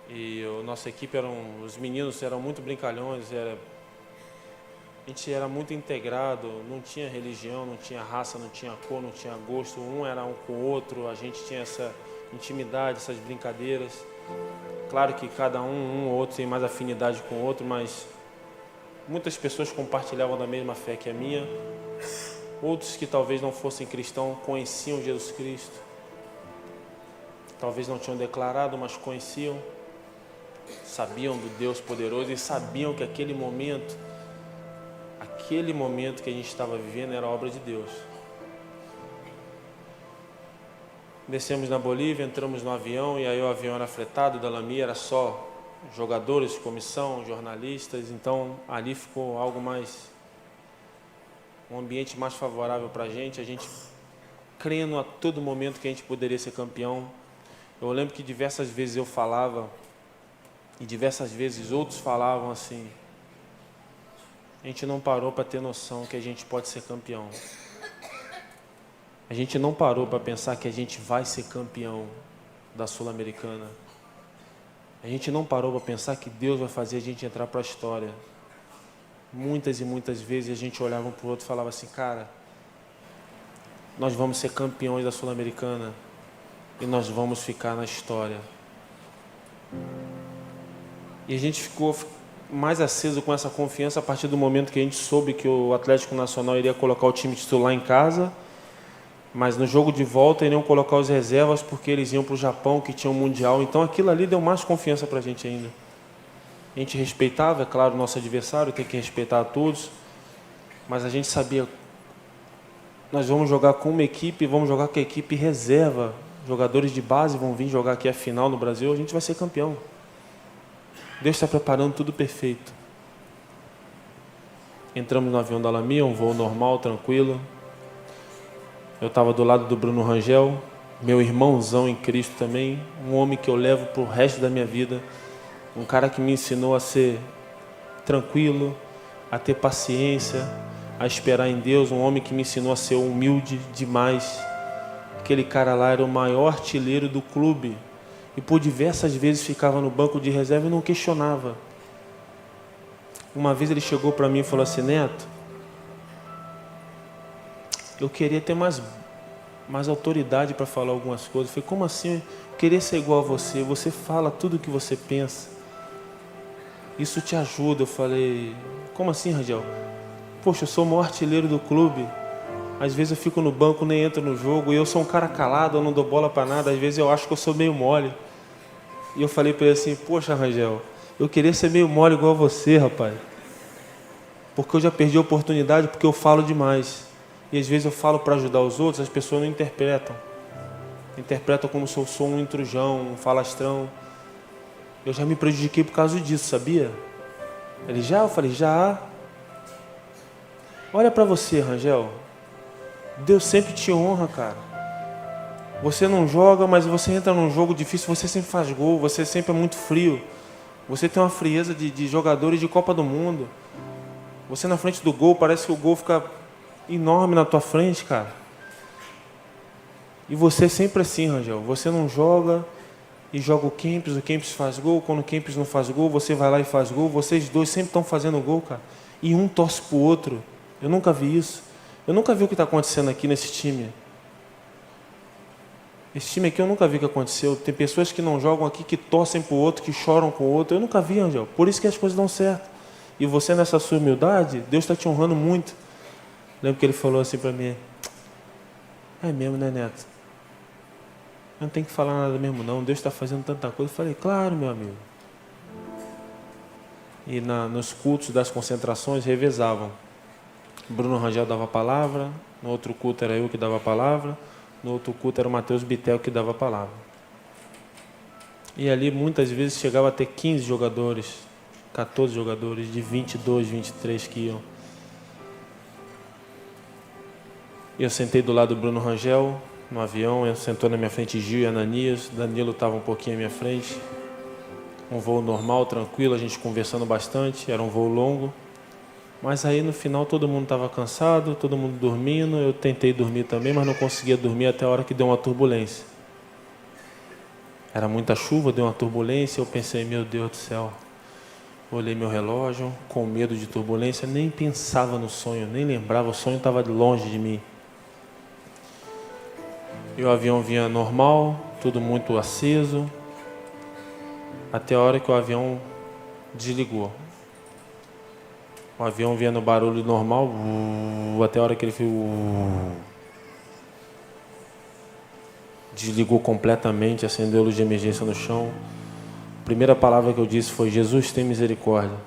S1: E nossa equipe os meninos eram muito brincalhões. A gente era muito integrado, não tinha religião, não tinha raça, não tinha cor, não tinha gosto. Um era um com o outro, a gente tinha essa intimidade, essas brincadeiras. Claro que cada um ou outro tem mais afinidade com o outro, mas muitas pessoas compartilhavam da mesma fé que a minha. Outros que talvez não fossem cristãos conheciam Jesus Cristo. Talvez não tinham declarado, mas conheciam. Sabiam do Deus poderoso e sabiam que aquele momento que a gente estava vivendo era obra de Deus. Descemos na Bolívia, entramos no avião, e aí o avião era fretado da Lamia, era só jogadores, comissão, jornalistas. Então ali ficou um ambiente mais favorável para a gente crendo a todo momento que a gente poderia ser campeão. Eu lembro que diversas vezes eu falava, e diversas vezes outros falavam assim: a gente não parou para ter noção que a gente pode ser campeão. A gente não parou para pensar que a gente vai ser campeão da Sul-Americana. A gente não parou para pensar que Deus vai fazer a gente entrar para a história. Muitas e muitas vezes a gente olhava um para o outro e falava assim: cara, nós vamos ser campeões da Sul-Americana e nós vamos ficar na história. E a gente ficou mais aceso com essa confiança a partir do momento que a gente soube que o Atlético Nacional iria colocar o time titular em casa, mas no jogo de volta iriam colocar os reservas porque eles iam para o Japão, que tinha um Mundial. Então aquilo ali deu mais confiança para a gente ainda. A gente respeitava, é claro, o nosso adversário, tem que respeitar a todos, mas a gente sabia: nós vamos jogar com uma equipe, vamos jogar com a equipe reserva, jogadores de base vão vir jogar aqui a final no Brasil, a gente vai ser campeão. Deus está preparando tudo perfeito. Entramos no avião da Lamia, um voo normal, tranquilo. Eu estava do lado do Bruno Rangel, meu irmãozão em Cristo também, um homem que eu levo para o resto da minha vida, um cara que me ensinou a ser tranquilo, a ter paciência, a esperar em Deus, um homem que me ensinou a ser humilde demais. Aquele cara lá era o maior artilheiro do clube, e por diversas vezes ficava no banco de reserva e não questionava. Uma vez ele chegou para mim e falou assim: Neto, eu queria ter mais autoridade para falar algumas coisas. Eu falei: como assim? Eu queria ser igual a você. Você fala tudo o que você pensa. Isso te ajuda. Eu falei: como assim, Rangel? Poxa, eu sou o maior artilheiro do clube. Às vezes eu fico no banco, nem entro no jogo. E eu sou um cara calado, eu não dou bola para nada. Às vezes eu acho que eu sou meio mole. E eu falei para ele assim, poxa, Rangel, eu queria ser meio mole igual a você, rapaz. Porque eu já perdi a oportunidade, porque eu falo demais. E às vezes eu falo para ajudar os outros, as pessoas não interpretam. Interpretam como se eu sou um intrujão, um falastrão. Eu já me prejudiquei por causa disso, sabia? Ele, já? Eu falei, já. Olha para você, Rangel. Deus sempre te honra, cara. Você não joga, mas você entra num jogo difícil, você sempre faz gol, você sempre é muito frio. Você tem uma frieza de jogadores de Copa do Mundo. Você na frente do gol, parece que o gol fica enorme na tua frente, cara. E você é sempre assim, Rangel. Você não joga e joga o Kempis faz gol. Quando o Kempis não faz gol, você vai lá e faz gol. Vocês dois sempre estão fazendo gol, cara. E um torce pro outro. Eu nunca vi isso. Eu nunca vi o que está acontecendo aqui nesse time. Esse time aqui eu nunca vi o que aconteceu. Tem pessoas que não jogam aqui, que torcem pro outro, que choram com o outro. Eu nunca vi, Angel. Por isso que as coisas dão certo. E você, nessa sua humildade, Deus está te honrando muito. Lembro que ele falou assim para mim, é mesmo, né, Neto? Eu não tenho que falar nada mesmo, não. Deus está fazendo tanta coisa. Eu falei, claro, meu amigo. E nos cultos das concentrações, revezavam. Bruno Rangel dava a palavra, no outro culto era eu que dava a palavra, no outro culto era o Matheus Bitel que dava a palavra. E ali muitas vezes chegava a ter 15 jogadores, 14 jogadores, de 22, 23 que iam. Eu sentei do lado do Bruno Rangel, no avião, ele sentou na minha frente Gil e Ananias, Danilo estava um pouquinho à minha frente. Um voo normal, tranquilo, a gente conversando bastante, era um voo longo. Mas aí no final todo mundo estava cansado, todo mundo dormindo, eu tentei dormir também, mas não conseguia dormir até a hora que deu uma turbulência. Era muita chuva, deu uma turbulência, eu pensei, meu Deus do céu. Olhei meu relógio, com medo de turbulência, nem pensava no sonho, nem lembrava, o sonho estava longe de mim. E o avião vinha normal, tudo muito aceso, até a hora que o avião desligou. O avião vinha no barulho normal, até a hora que ele fez... Desligou completamente, acendeu a luz de emergência no chão. A primeira palavra que eu disse foi, Jesus tem misericórdia.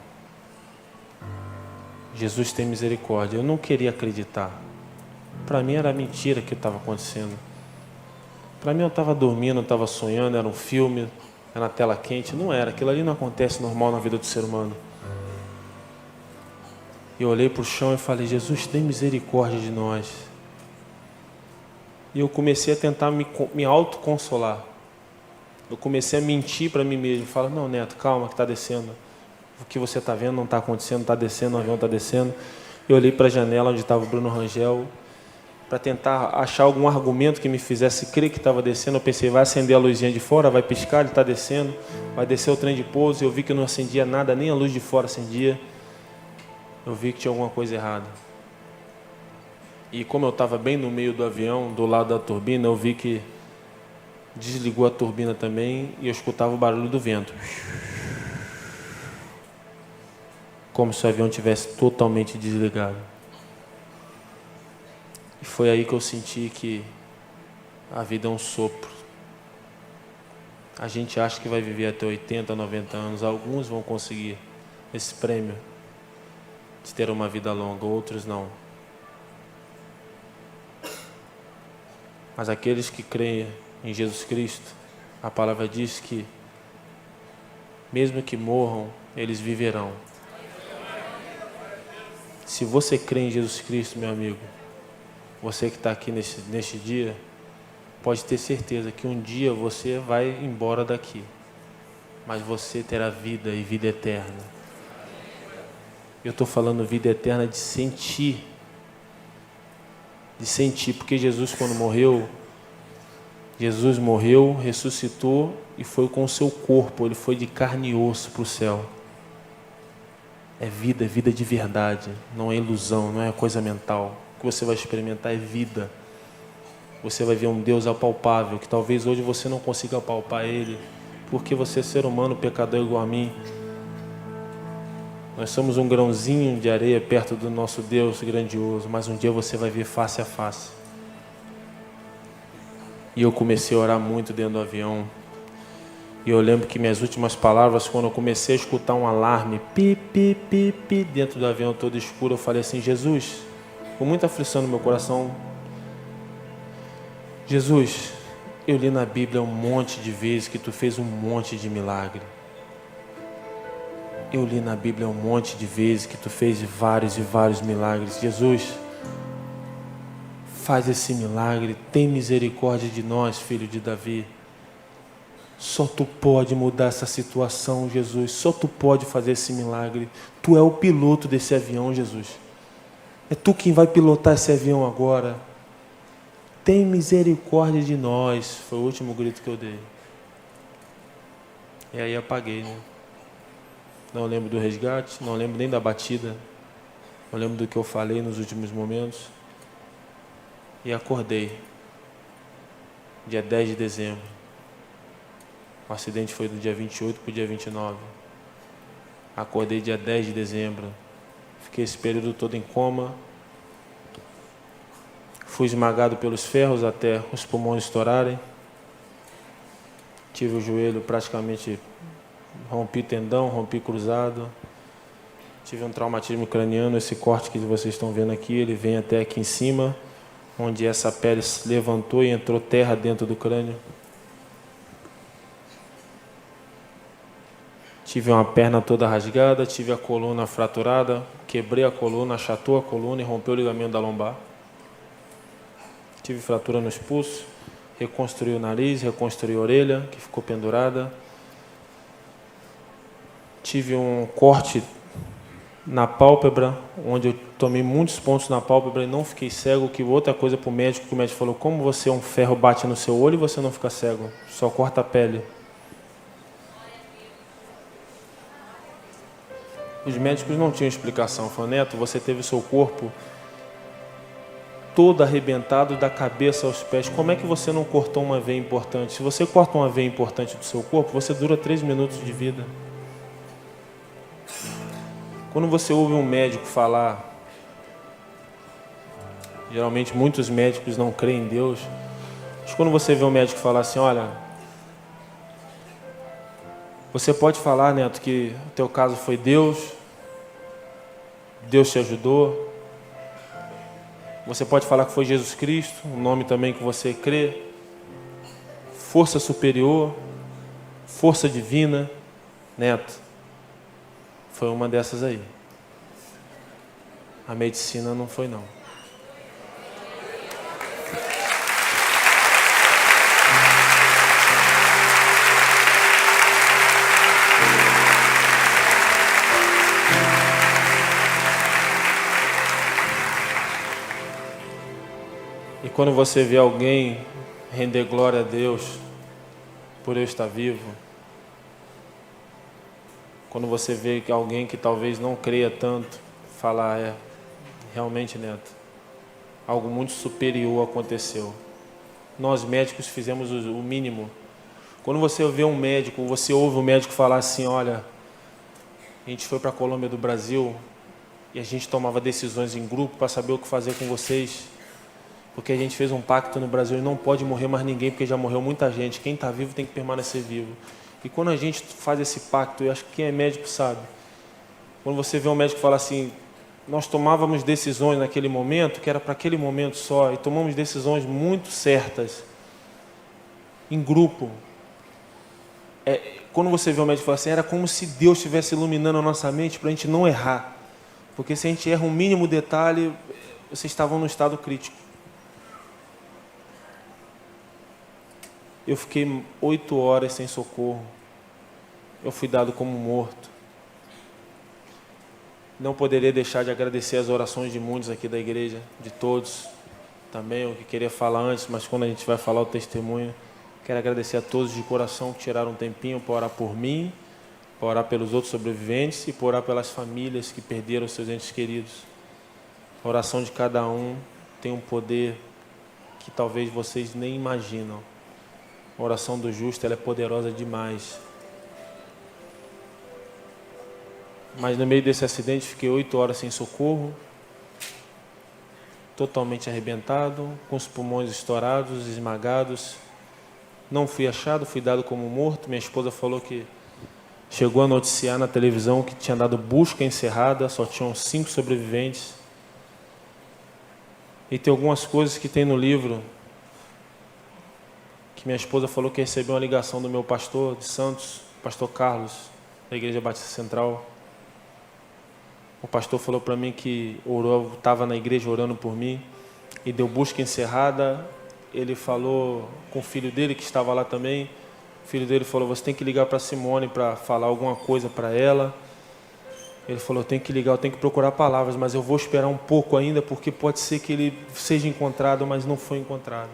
S1: Jesus tem misericórdia. Eu não queria acreditar. Para mim era mentira o que estava acontecendo. Para mim eu estava dormindo, eu estava sonhando, era um filme, era na tela quente. Não era, aquilo ali não acontece normal na vida do ser humano. Eu olhei para o chão e falei, Jesus, tem misericórdia de nós. E eu comecei a tentar me autoconsolar. Eu comecei a mentir para mim mesmo. Falo, não, Neto, calma que está descendo. O que você está vendo não está acontecendo, está descendo, o avião está descendo. Eu olhei para a janela onde estava o Bruno Rangel, para tentar achar algum argumento que me fizesse crer que estava descendo. Eu pensei, vai acender a luzinha de fora, vai piscar, ele está descendo. Vai descer o trem de pouso. Eu vi que não acendia nada, nem a luz de fora acendia. Eu vi que tinha alguma coisa errada. E como eu estava bem no meio do avião, do lado da turbina, eu vi que desligou a turbina também e eu escutava o barulho do vento. Como se o avião tivesse totalmente desligado. E foi aí que eu senti que a vida é um sopro. A gente acha que vai viver até 80, 90 anos. Alguns vão conseguir esse prêmio de ter uma vida longa, outros não. Mas aqueles que creem em Jesus Cristo, a palavra diz que, mesmo que morram, eles viverão. Se você crê em Jesus Cristo, meu amigo, você que está aqui neste dia, pode ter certeza que um dia você vai embora daqui, mas você terá vida e vida eterna. Eu estou falando vida eterna de sentir, porque Jesus quando morreu, Jesus morreu, ressuscitou e foi com o seu corpo, ele foi de carne e osso para o céu. É vida de verdade, não é ilusão, não é coisa mental. O que você vai experimentar é vida. Você vai ver um Deus apalpável, que talvez hoje você não consiga apalpar Ele, porque você é ser humano, pecador igual a mim. Nós somos um grãozinho de areia perto do nosso Deus grandioso, mas um dia você vai ver face a face. E eu comecei a orar muito dentro do avião. E eu lembro que minhas últimas palavras, quando eu comecei a escutar um alarme, pi, pi, pi, pi, dentro do avião todo escuro, eu falei assim: Jesus, com muita aflição no meu coração, Jesus, eu li na Bíblia um monte de vezes que tu fez um monte de milagre. Eu li na Bíblia um monte de vezes que tu fez vários e vários milagres. Jesus, faz esse milagre, tem misericórdia de nós, filho de Davi. Só tu pode mudar essa situação, Jesus. Só tu pode fazer esse milagre. Tu é o piloto desse avião, Jesus. É tu quem vai pilotar esse avião agora. Tem misericórdia de nós. Foi o último grito que eu dei. E aí apaguei, né? Não lembro do resgate, não lembro nem da batida. Não lembro do que eu falei nos últimos momentos. E acordei. Dia 10 de dezembro. O acidente foi do dia 28 para o dia 29. Acordei dia 10 de dezembro. Fiquei esse período todo em coma. Fui esmagado pelos ferros até os pulmões estourarem. Tive o joelho praticamente... Rompi tendão, rompi cruzado. Tive um traumatismo craniano. Esse corte que vocês estão vendo aqui, ele vem até aqui em cima, onde essa pele se levantou e entrou terra dentro do crânio. Tive uma perna toda rasgada, tive a coluna fraturada, quebrei a coluna, achatou a coluna e rompeu o ligamento da lombar. Tive fratura nos pulsos, reconstruí o nariz, reconstruí a orelha, que ficou pendurada. Tive um corte na pálpebra, onde eu tomei muitos pontos na pálpebra e não fiquei cego, que outra coisa para o médico, que o médico falou: como você um ferro bate no seu olho e você não fica cego? Só corta a pele. Os médicos não tinham explicação. Falaram: Neto, você teve o seu corpo todo arrebentado da cabeça aos pés. Como é que você não cortou uma veia importante? Se você corta uma veia importante do seu corpo, você dura 3 minutos de vida. Quando você ouve um médico falar, geralmente muitos médicos não creem em Deus, mas quando você vê um médico falar assim: olha, você pode falar, Neto, que o teu caso foi Deus te ajudou. Você pode falar que foi Jesus Cristo, um nome também que você crê. Força superior, força divina. Neto, foi uma dessas aí. A medicina não foi, não. E quando você vê alguém render glória a Deus por eu estar vivo, quando você vê que alguém que talvez não creia tanto, falar: realmente, Neto, algo muito superior aconteceu. Nós médicos fizemos o mínimo. Quando você vê um médico, você ouve um médico falar assim: olha, a gente foi para a Colômbia do Brasil e a gente tomava decisões em grupo para saber o que fazer com vocês, porque a gente fez um pacto no Brasil e não pode morrer mais ninguém, porque já morreu muita gente. Quem está vivo tem que permanecer vivo. E quando a gente faz esse pacto, eu acho que quem é médico sabe, quando você vê um médico falar assim: nós tomávamos decisões naquele momento, que era para aquele momento só, e tomamos decisões muito certas, em grupo. Quando você vê um médico falar assim, era como se Deus estivesse iluminando a nossa mente para a gente não errar. Porque se a gente erra um mínimo detalhe, vocês estavam num estado crítico. Eu fiquei 8 horas sem socorro. Eu fui dado como morto. Não poderia deixar de agradecer as orações de muitos aqui da igreja, de todos. Também o que queria falar antes, mas quando a gente vai falar o testemunho, quero agradecer a todos de coração que tiraram um tempinho para orar por mim, para orar pelos outros sobreviventes e para orar pelas famílias que perderam seus entes queridos. A oração de cada um tem um poder que talvez vocês nem imaginam. A oração do justo, ela é poderosa demais. Mas no meio desse acidente, fiquei 8 horas sem socorro, totalmente arrebentado, com os pulmões estourados, esmagados. Não fui achado, fui dado como morto. Minha esposa falou que chegou a noticiar na televisão que tinha dado busca encerrada, só tinham 5 sobreviventes. E tem algumas coisas que tem no livro que minha esposa falou que recebeu uma ligação do meu pastor de Santos, pastor Carlos, da Igreja Batista Central. O pastor falou para mim que estava na igreja orando por mim e deu busca encerrada. Ele falou com o filho dele que estava lá também. O filho dele falou: você tem que ligar para Simone para falar alguma coisa para ela. Ele falou: eu tenho que ligar, eu tenho que procurar palavras, mas eu vou esperar um pouco ainda, porque pode ser que ele seja encontrado, mas não foi encontrado.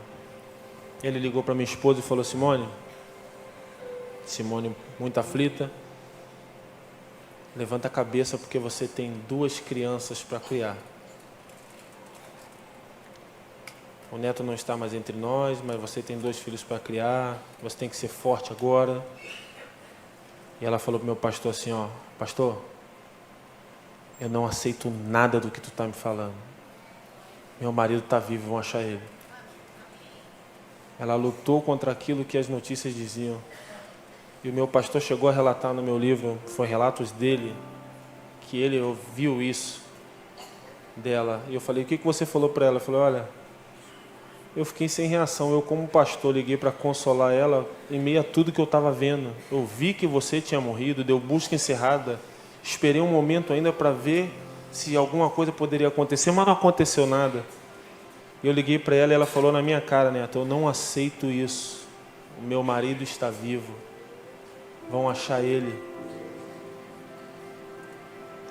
S1: Ele ligou para minha esposa e falou: Simone, muito aflita, levanta a cabeça porque você tem 2 crianças para criar. O neto não está mais entre nós, mas você tem 2 filhos para criar, você tem que ser forte agora. E ela falou para o meu pastor assim: ó, pastor, eu não aceito nada do que tu está me falando. Meu marido está vivo, vão achar ele. Ela lutou contra aquilo que as notícias diziam. E o meu pastor chegou a relatar no meu livro, foi relatos dele, que ele ouviu isso dela. E eu falei: o que você falou para ela? Eu falei: olha, eu fiquei sem reação. Eu, como pastor, liguei para consolar ela em meio a tudo que eu estava vendo. Eu vi que você tinha morrido, deu busca encerrada. Esperei um momento ainda para ver se alguma coisa poderia acontecer, mas não aconteceu nada. Eu liguei para ela e ela falou na minha cara: Neto, eu não aceito isso. O meu marido está vivo. Vão achar ele.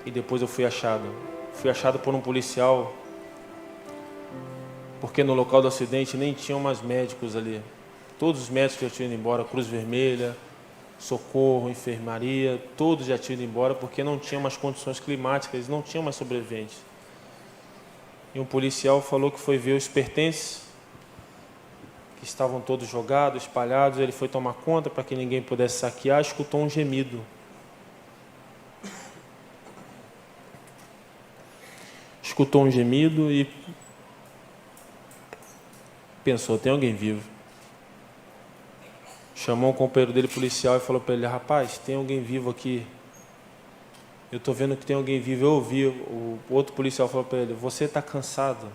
S1: E depois eu fui achado. Fui achado por um policial, porque no local do acidente nem tinham mais médicos ali. Todos os médicos já tinham ido embora, Cruz Vermelha, socorro, enfermaria, todos já tinham ido embora porque não tinham mais condições climáticas, não tinham mais sobreviventes. E um policial falou que foi ver os pertences, que estavam todos jogados, espalhados. Ele foi tomar conta para que ninguém pudesse saquear, escutou um gemido. Escutou um gemido e pensou: tem alguém vivo. Chamou um companheiro dele, policial, e falou para ele: rapaz, tem alguém vivo aqui. Eu estou vendo que tem alguém vivo. Eu ouvi. O outro policial falou para ele: você está cansado.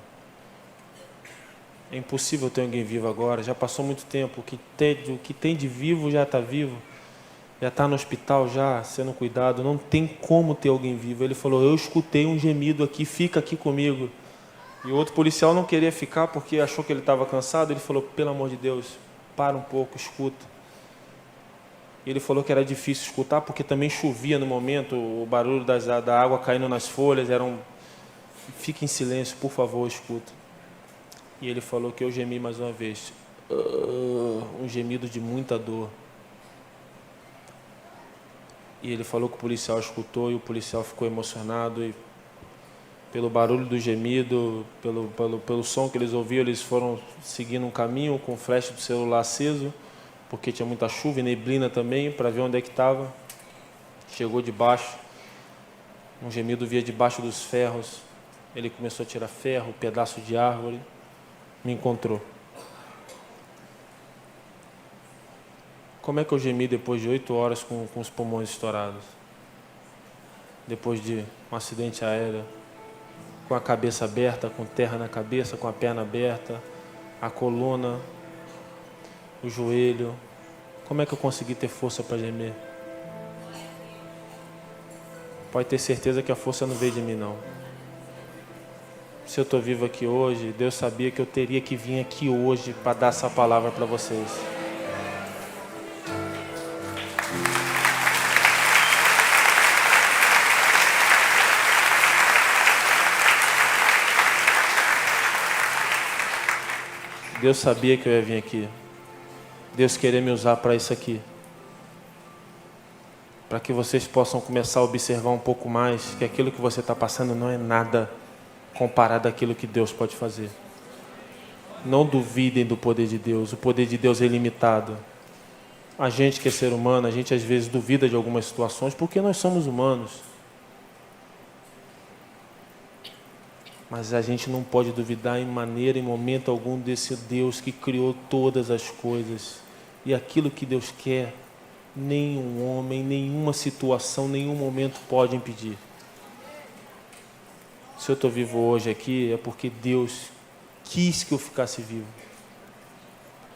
S1: É impossível ter alguém vivo agora. Já passou muito tempo. O que tem de vivo já está vivo. Já está no hospital, já sendo cuidado. Não tem como ter alguém vivo. Ele falou: eu escutei um gemido aqui, fica aqui comigo. E o outro policial não queria ficar porque achou que ele estava cansado. Ele falou: pelo amor de Deus, para um pouco, escuta. E ele falou que era difícil escutar porque também chovia no momento, o barulho da água caindo nas folhas fique em silêncio, por favor, escuta. E ele falou que eu gemi mais uma vez, um gemido de muita dor. E ele falou que o policial escutou e o policial ficou emocionado, e pelo barulho do gemido, pelo som que eles ouviam, eles foram seguindo um caminho com o flash do celular aceso, porque tinha muita chuva e neblina também, para ver onde é que estava. Chegou debaixo, um gemido via debaixo dos ferros. Ele começou a tirar ferro, pedaço de árvore, me encontrou. Como é que eu gemi depois de 8 horas com os pulmões estourados? Depois de um acidente aéreo, com a cabeça aberta, com terra na cabeça, com a perna aberta, a coluna, o joelho. Como é que eu consegui ter força para gemer? Pode ter certeza que a força não veio de mim, não. Se eu estou vivo aqui hoje, Deus sabia que eu teria que vir aqui hoje para dar essa palavra para vocês. Deus sabia que eu ia vir aqui. Deus queria me usar para isso aqui. Para que vocês possam começar a observar um pouco mais que aquilo que você está passando não é nada comparado àquilo que Deus pode fazer. Não duvidem do poder de Deus. O poder de Deus é ilimitado. A gente que é ser humano, a gente às vezes duvida de algumas situações porque nós somos humanos. Mas a gente não pode duvidar em maneira, em momento algum, desse Deus que criou todas as coisas, E aquilo que Deus quer, nenhum homem, nenhuma situação, nenhum momento pode impedir. Se eu estou vivo hoje aqui, é porque Deus quis que eu ficasse vivo.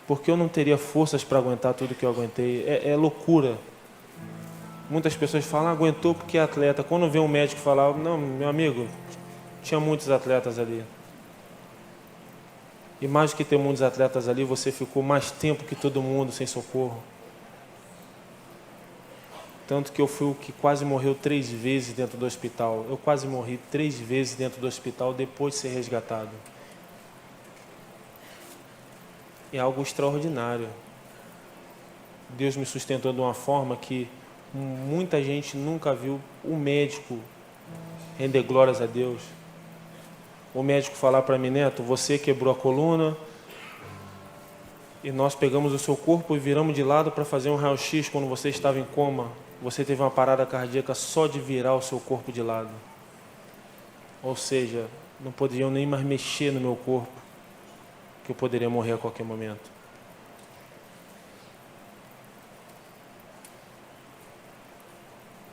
S1: Porque eu não teria forças para aguentar tudo que eu aguentei. É loucura. Muitas pessoas falam, aguentou porque é atleta. Quando vem um médico falar, não, meu amigo, tinha muitos atletas ali. E mais do que ter muitos atletas ali, você ficou mais tempo que todo mundo sem socorro. Tanto que eu fui o que quase morreu 3 vezes dentro do hospital. Eu quase morri 3 vezes dentro do hospital depois de ser resgatado. É algo extraordinário. Deus me sustentou de uma forma que muita gente nunca viu o médico render glórias a Deus. O médico falar para mim, Neto, você quebrou a coluna e nós pegamos o seu corpo e viramos de lado para fazer um raio-x quando você estava em coma. Você teve uma parada cardíaca só de virar o seu corpo de lado. Ou seja, não poderiam nem mais mexer no meu corpo, que eu poderia morrer a qualquer momento.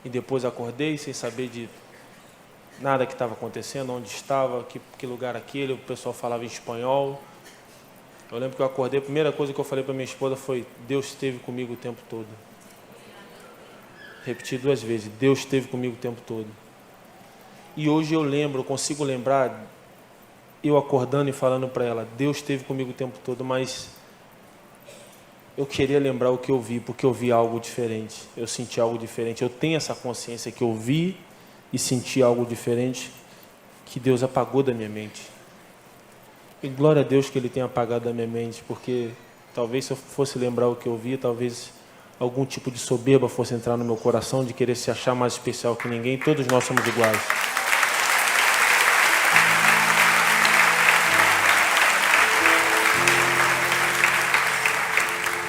S1: E depois acordei sem saber de nada que estava acontecendo, onde estava, que lugar aquele, o pessoal falava em espanhol. Eu lembro que eu acordei, a primeira coisa que eu falei para minha esposa foi, Deus esteve comigo o tempo todo. Repeti 2 vezes, Deus esteve comigo o tempo todo. E hoje eu lembro, eu consigo lembrar, eu acordando e falando para ela, Deus esteve comigo o tempo todo, mas eu queria lembrar o que eu vi, porque eu vi algo diferente, eu senti algo diferente. Eu tenho essa consciência que eu vi e senti algo diferente, que Deus apagou da minha mente. E glória a Deus que Ele tenha apagado da minha mente, porque talvez se eu fosse lembrar o que eu vi, talvez algum tipo de soberba fosse entrar no meu coração, de querer se achar mais especial que ninguém. Todos nós somos iguais.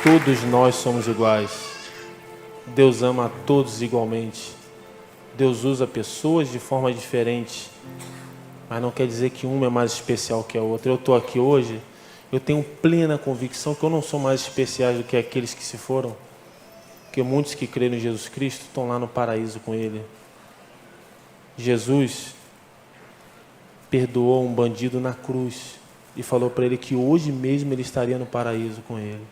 S1: Todos nós somos iguais. Deus ama a todos igualmente. Deus usa pessoas de forma diferente, mas não quer dizer que uma é mais especial que a outra. Eu estou aqui hoje, eu tenho plena convicção que eu não sou mais especial do que aqueles que se foram, porque muitos que creram em Jesus Cristo estão lá no paraíso com Ele. Jesus perdoou um bandido na cruz e falou para ele que hoje mesmo ele estaria no paraíso com Ele.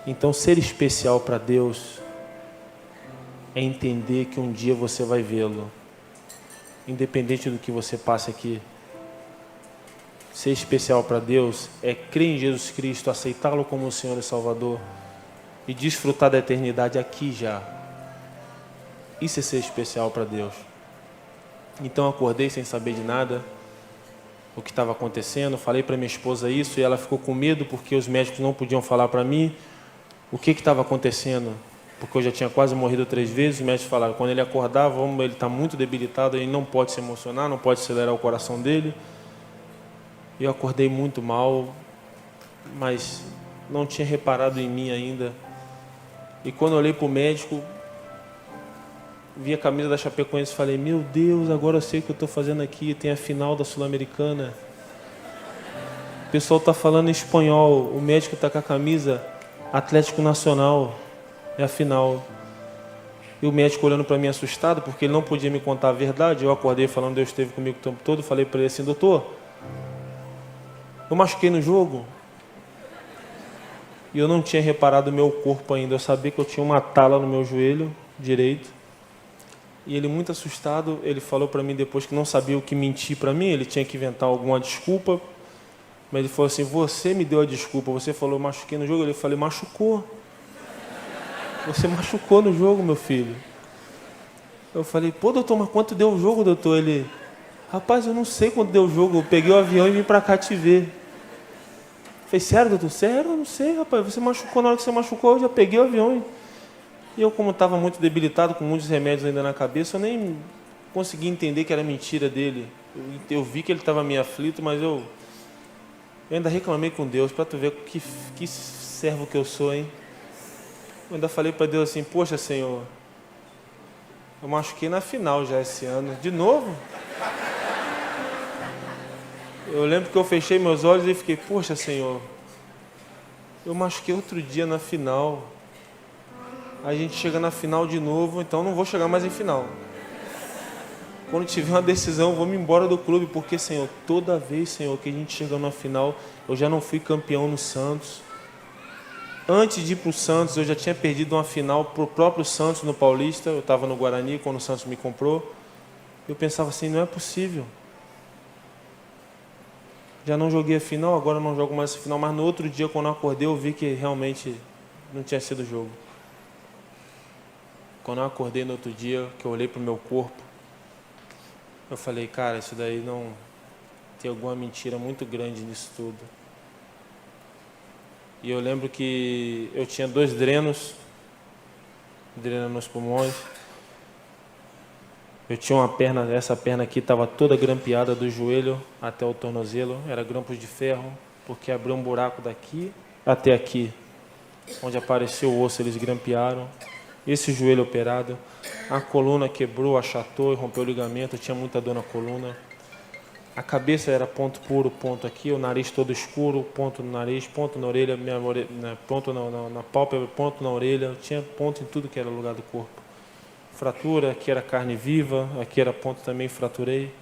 S1: Então, ser especial para Deus é entender que um dia você vai vê-lo, independente do que você passe aqui. Ser especial para Deus é crer em Jesus Cristo, aceitá-lo como o Senhor e Salvador e desfrutar da eternidade aqui já. Isso é ser especial para Deus. Então acordei sem saber de nada, o que estava acontecendo, falei para minha esposa isso e ela ficou com medo porque os médicos não podiam falar para mim o que estava acontecendo, porque eu já tinha quase morrido 3 vezes. Os médicos falaram, quando ele acordar, ele está muito debilitado, ele não pode se emocionar, não pode acelerar o coração dele. Eu acordei muito mal, mas não tinha reparado em mim ainda. E quando eu olhei para o médico, vi a camisa da Chapecoense e falei, meu Deus, agora eu sei o que eu estou fazendo aqui, tem a final da Sul-Americana. O pessoal está falando em espanhol, o médico está com a camisa Atlético Nacional, é a final. E o médico olhando para mim assustado, porque ele não podia me contar a verdade. Eu acordei falando, Deus esteve comigo o tempo todo. Falei para ele assim, doutor, eu machuquei no jogo. E eu não tinha reparado o meu corpo ainda. Eu sabia que eu tinha uma tala no meu joelho direito. E ele muito assustado, ele falou para mim depois que não sabia o que mentir para mim. Ele tinha que inventar alguma desculpa. Mas ele falou assim, você me deu a desculpa. Você falou, machuquei no jogo. Eu falei, machucou. Você machucou no jogo, meu filho. Eu falei, pô, doutor, mas quanto deu o jogo, doutor? Ele, rapaz, eu não sei quanto deu o jogo. Eu peguei o avião e vim para cá te ver. Eu falei, sério, doutor? Sério? Eu não sei, rapaz. Você machucou, na hora que você machucou, eu já peguei o avião. E eu, como estava muito debilitado, com muitos remédios ainda na cabeça, eu nem consegui entender que era mentira dele. Eu vi que ele estava meio aflito, mas eu ainda reclamei com Deus, para tu ver que servo que eu sou, hein? Eu ainda falei para Deus assim, poxa, Senhor, eu machuquei na final já esse ano. De novo? Eu lembro que eu fechei meus olhos e fiquei, poxa, Senhor, Eu machuquei outro dia na final. A gente chega na final de novo, então não vou chegar mais em final. Quando tiver uma decisão, eu vou me embora do clube, porque, Senhor, toda vez, Senhor, que a gente chega na final, eu já não fui campeão no Santos. Antes de ir para o Santos, eu já tinha perdido uma final para o próprio Santos no Paulista. Eu estava no Guarani quando o Santos me comprou. Eu pensava assim, não é possível. Já não joguei a final, agora não jogo mais a final. Mas no outro dia, quando eu acordei, eu vi que realmente não tinha sido jogo. Quando eu acordei no outro dia, que eu olhei para o meu corpo, eu falei, cara, isso daí não... Tem alguma mentira muito grande nisso tudo. E eu lembro que eu tinha 2 drenos, dreno nos pulmões. Eu tinha uma perna, essa perna aqui estava toda grampeada do joelho até o tornozelo. Era grampos de ferro, porque abriu um buraco daqui até aqui. Onde apareceu o osso, eles grampearam. Esse joelho operado. A coluna quebrou, achatou e rompeu o ligamento. Eu tinha muita dor na coluna. A cabeça era ponto puro, ponto aqui. O nariz todo escuro, ponto no nariz, ponto na orelha, ponto na pálpebra, ponto na orelha. Eu tinha ponto em tudo que era lugar do corpo. Fratura, aqui era carne viva, aqui era ponto também, fraturei.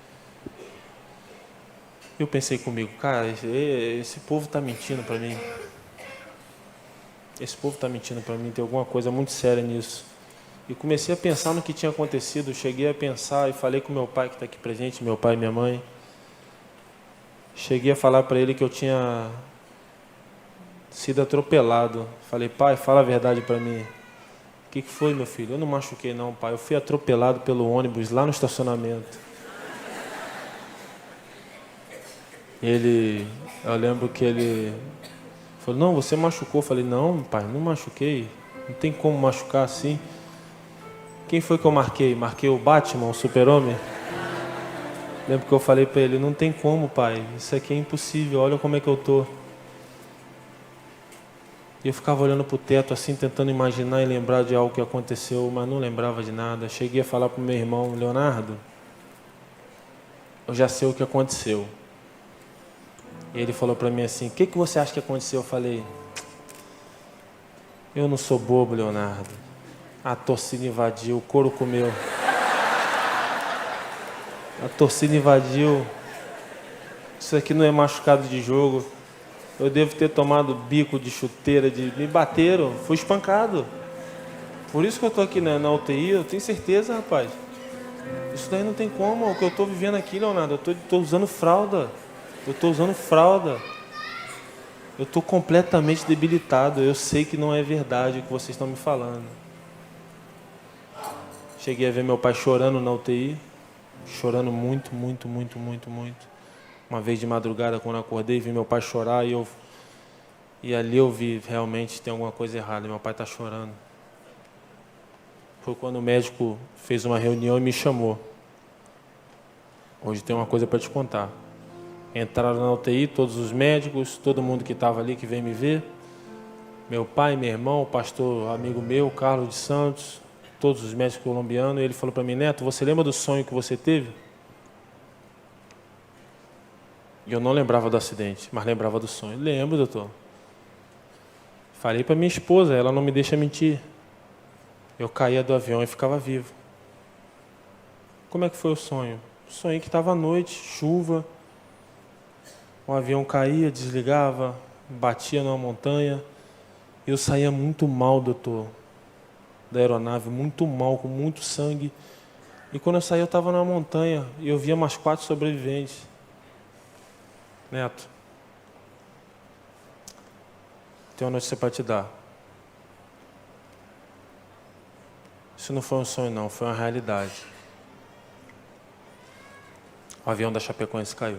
S1: Eu pensei comigo, cara, esse povo está mentindo para mim. Esse povo está mentindo para mim, tem alguma coisa muito séria nisso. E comecei a pensar no que tinha acontecido. Cheguei a pensar e falei com meu pai, que está aqui presente, meu pai e minha mãe. Cheguei a falar para ele que eu tinha sido atropelado. Falei, pai, fala a verdade para mim. O que foi, meu filho? Eu não machuquei não, pai. Eu fui atropelado pelo ônibus lá no estacionamento. Eu lembro que ele falou, não, você machucou. Eu falei, não, pai, não machuquei. Não tem como machucar assim. Quem foi que eu marquei? Marquei o Batman, o Super-Homem? Lembro que eu falei para ele, não tem como, pai. Isso aqui é impossível, olha como é que eu tô. E eu ficava olhando para o teto assim, tentando imaginar e lembrar de algo que aconteceu, mas não lembrava de nada. Cheguei a falar para o meu irmão, Leonardo, eu já sei o que aconteceu. E ele falou para mim assim, o que você acha que aconteceu? Eu falei, eu não sou bobo, Leonardo. A torcida invadiu, o couro comeu. A torcida invadiu. Isso aqui não é machucado de jogo. Eu devo ter tomado bico de chuteira, me bateram, fui espancado. Por isso que eu estou aqui na UTI, eu tenho certeza, rapaz. Isso daí não tem como, o que eu estou vivendo aqui, Leonardo, eu estou usando fralda. Eu estou usando fralda. Eu estou completamente debilitado, eu sei que não é verdade o que vocês estão me falando. Cheguei a ver meu pai chorando na UTI, chorando muito, muito, muito, muito, muito. Uma vez de madrugada, quando eu acordei, vi meu pai chorar e ali eu vi, realmente tem alguma coisa errada, meu pai está chorando. Foi quando o médico fez uma reunião e me chamou. Hoje tem uma coisa para te contar. Entraram na UTI todos os médicos, todo mundo que estava ali, que veio me ver. Meu pai, meu irmão, o pastor amigo meu, Carlos de Santos, todos os médicos colombianos. E ele falou para mim, Neto, você lembra do sonho que você teve? E eu não lembrava do acidente, mas lembrava do sonho. Lembro, doutor. Falei para minha esposa, ela não me deixa mentir. Eu caía do avião e ficava vivo. Como é que foi o sonho? Sonhei que estava à noite, chuva. O avião caía, desligava, batia numa montanha. Eu saía muito mal, doutor, da aeronave, muito mal, com muito sangue. E quando eu saí, eu estava numa montanha e eu via mais 4 sobreviventes. Neto, tenho uma notícia para te dar. Isso não foi um sonho, não, foi uma realidade. O avião da Chapecoense caiu.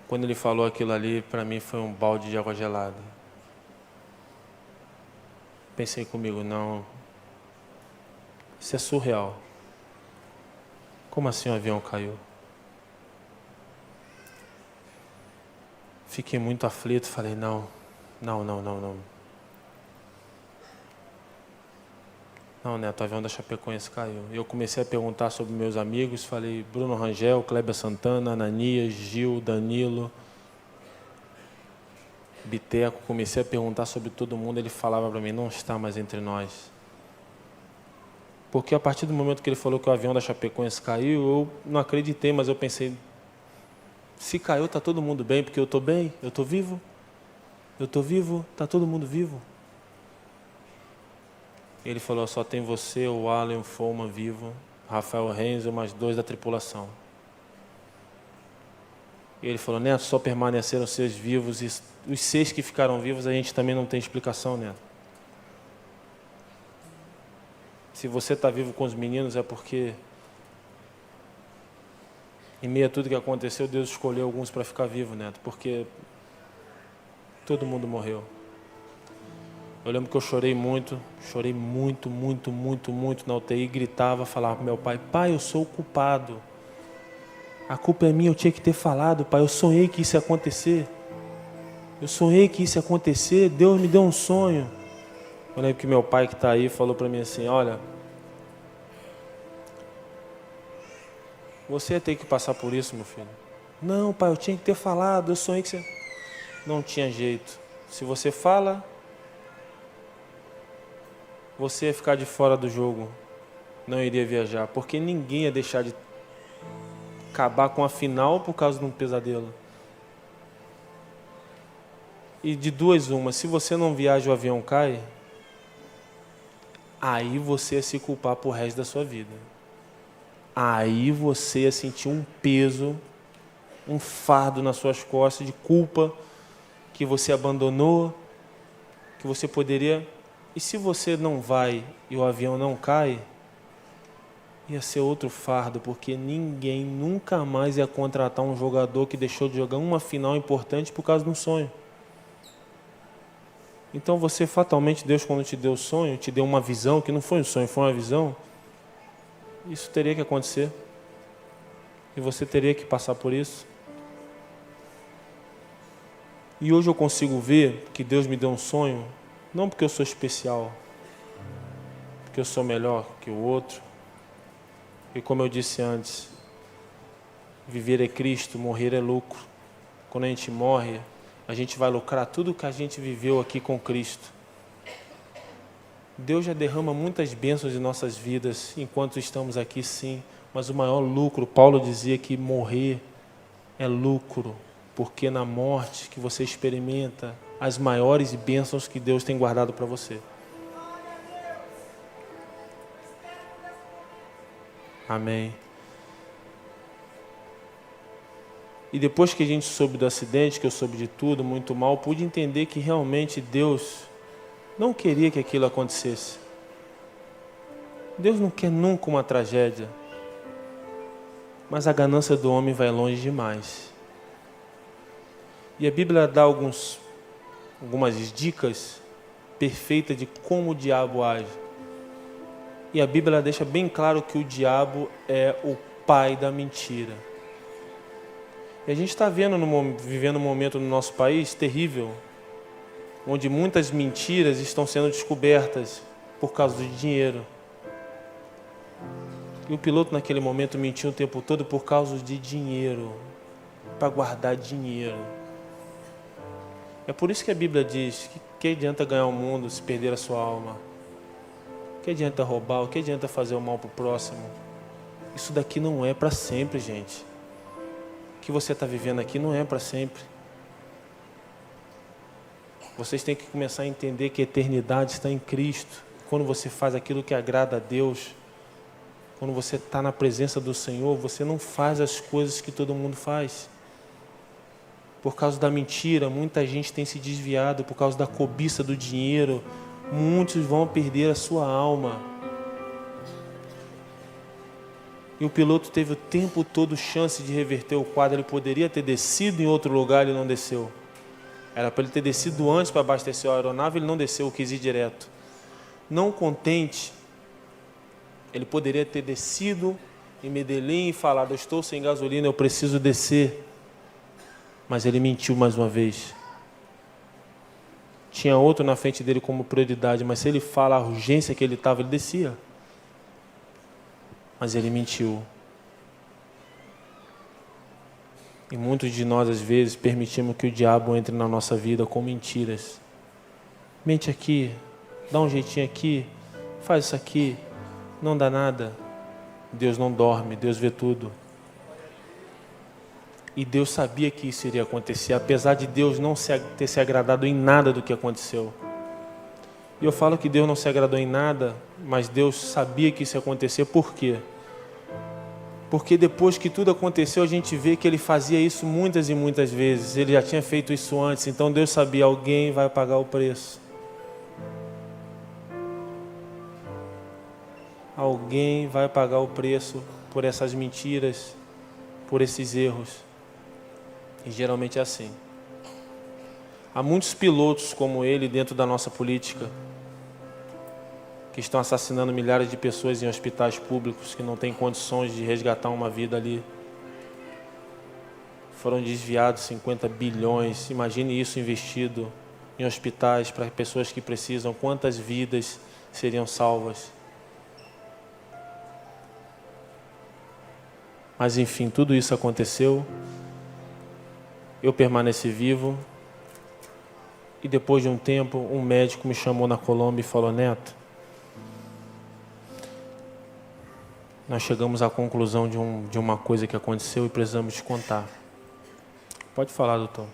S1: Quando ele falou aquilo ali, para mim foi um balde de água gelada. Pensei comigo, não, isso é surreal. Como assim o avião caiu? Fiquei muito aflito, falei, não. Não, Neto, o avião da Chapecoense caiu. Eu comecei a perguntar sobre meus amigos, falei, Bruno Rangel, Kleber Santana, Ananias, Gil, Danilo. Biteco, comecei a perguntar sobre todo mundo, ele falava para mim, não está mais entre nós. Porque a partir do momento que ele falou que o avião da Chapecoense caiu, eu não acreditei, mas eu pensei, se caiu, está todo mundo bem, porque eu estou bem, eu estou vivo, está todo mundo vivo. Ele falou, só tem você, o Alan, o Foman vivo, Rafael Renzo, mais 2 da tripulação. E ele falou, Neto, só permaneceram 6 vivos, e os 6 que ficaram vivos a gente também não tem explicação, Neto. Se você está vivo com os meninos é porque, em meio a tudo que aconteceu, Deus escolheu alguns para ficar vivo, Neto, porque todo mundo morreu. Eu lembro que eu chorei muito na UTI, gritava, falava para meu pai, pai, eu sou o culpado. A culpa é minha, eu tinha que ter falado, pai, eu sonhei que isso ia acontecer. Deus me deu um sonho. Eu lembro que meu pai que está aí falou para mim assim, olha, você ia ter que passar por isso, meu filho. Não, pai, eu tinha que ter falado, eu sonhei que você... Não tinha jeito. Se você fala, você ia ficar de fora do jogo. Não iria viajar, porque ninguém ia deixar de acabar com a final por causa de um pesadelo. E de 2 uma, se você não viaja, o avião cai, aí você ia se culpar pro resto da sua vida. Aí você ia sentir um peso, um fardo nas suas costas de culpa que você abandonou, que você poderia... E se você não vai e o avião não cai, ia ser outro fardo, porque ninguém nunca mais ia contratar um jogador que deixou de jogar uma final importante por causa de um sonho. Então você fatalmente, Deus quando te deu o sonho, te deu uma visão, que não foi um sonho, foi uma visão, isso teria que acontecer. E você teria que passar por isso. E hoje eu consigo ver que Deus me deu um sonho, não porque eu sou especial, porque eu sou melhor que o outro. E como eu disse antes, viver é Cristo, morrer é lucro. Quando a gente morre, a gente vai lucrar tudo que a gente viveu aqui com Cristo. Deus já derrama muitas bênçãos em nossas vidas enquanto estamos aqui, sim. Mas o maior lucro, Paulo dizia que morrer é lucro, porque na morte que você experimenta as maiores bênçãos que Deus tem guardado para você. Amém. E depois que a gente soube do acidente, que eu soube de tudo, muito mal, pude entender que realmente Deus não queria que aquilo acontecesse. Deus não quer nunca uma tragédia. Mas a ganância do homem vai longe demais. E a Bíblia dá algumas dicas perfeitas de como o diabo age. E a Bíblia deixa bem claro que o diabo é o pai da mentira. E a gente está vivendo um momento no nosso país terrível, onde muitas mentiras estão sendo descobertas por causa do dinheiro. E o piloto naquele momento mentiu o tempo todo por causa de dinheiro, para guardar dinheiro. É por isso que a Bíblia diz que adianta ganhar o mundo se perder a sua alma? Que adianta roubar? O que adianta fazer o mal para o próximo? Isso daqui não é para sempre, gente. O que você está vivendo aqui não é para sempre. Vocês têm que começar a entender que a eternidade está em Cristo. Quando você faz aquilo que agrada a Deus, quando você está na presença do Senhor, você não faz as coisas que todo mundo faz. Por causa da mentira, muita gente tem se desviado, por causa da cobiça do dinheiro, muitos vão perder a sua alma. E o piloto teve o tempo todo chance de reverter o quadro, ele poderia ter descido em outro lugar, ele não desceu. Era para ele ter descido antes para abastecer a aeronave, ele não desceu, quis ir direto. Não contente, ele poderia ter descido em Medellín e falado, eu estou sem gasolina, eu preciso descer. Mas ele mentiu mais uma vez. Tinha outro na frente dele como prioridade, mas se ele fala a urgência que ele estava, ele descia. Mas ele mentiu. E muitos de nós, às vezes, permitimos que o diabo entre na nossa vida com mentiras. Mente aqui, dá um jeitinho aqui, faz isso aqui, não dá nada. Deus não dorme, Deus vê tudo. E Deus sabia que isso iria acontecer, apesar de Deus não ter se agradado em nada do que aconteceu. E eu falo que Deus não se agradou em nada, mas Deus sabia que isso ia acontecer. Por quê? Porque depois que tudo aconteceu, a gente vê que Ele fazia isso muitas e muitas vezes. Ele já tinha feito isso antes, então Deus sabia, alguém vai pagar o preço. Alguém vai pagar o preço por essas mentiras, por esses erros. E geralmente é assim. Há muitos pilotos como ele dentro da nossa política, que estão assassinando milhares de pessoas em hospitais públicos, que não têm condições de resgatar uma vida ali. Foram desviados 50 bilhões, imagine isso investido em hospitais para pessoas que precisam, quantas vidas seriam salvas. Mas enfim, tudo isso aconteceu, eu permaneci vivo, e depois de um tempo, um médico me chamou na Colômbia e falou: Neto, nós chegamos à conclusão de uma coisa que aconteceu e precisamos te contar. Pode falar, doutor.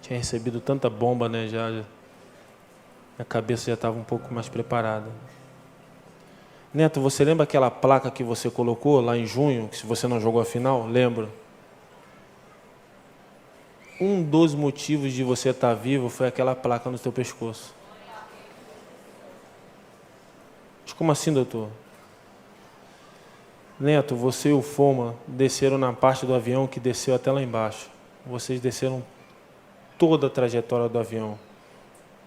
S1: Tinha recebido tanta bomba, né? Minha cabeça já estava um pouco mais preparada. Neto, você lembra aquela placa que você colocou lá em junho, que se você não jogou a final? Lembro. Um dos motivos de você estar vivo foi aquela placa no seu pescoço. Mas como assim, doutor? Neto, você e o Foma desceram na parte do avião que desceu até lá embaixo. Vocês desceram toda a trajetória do avião.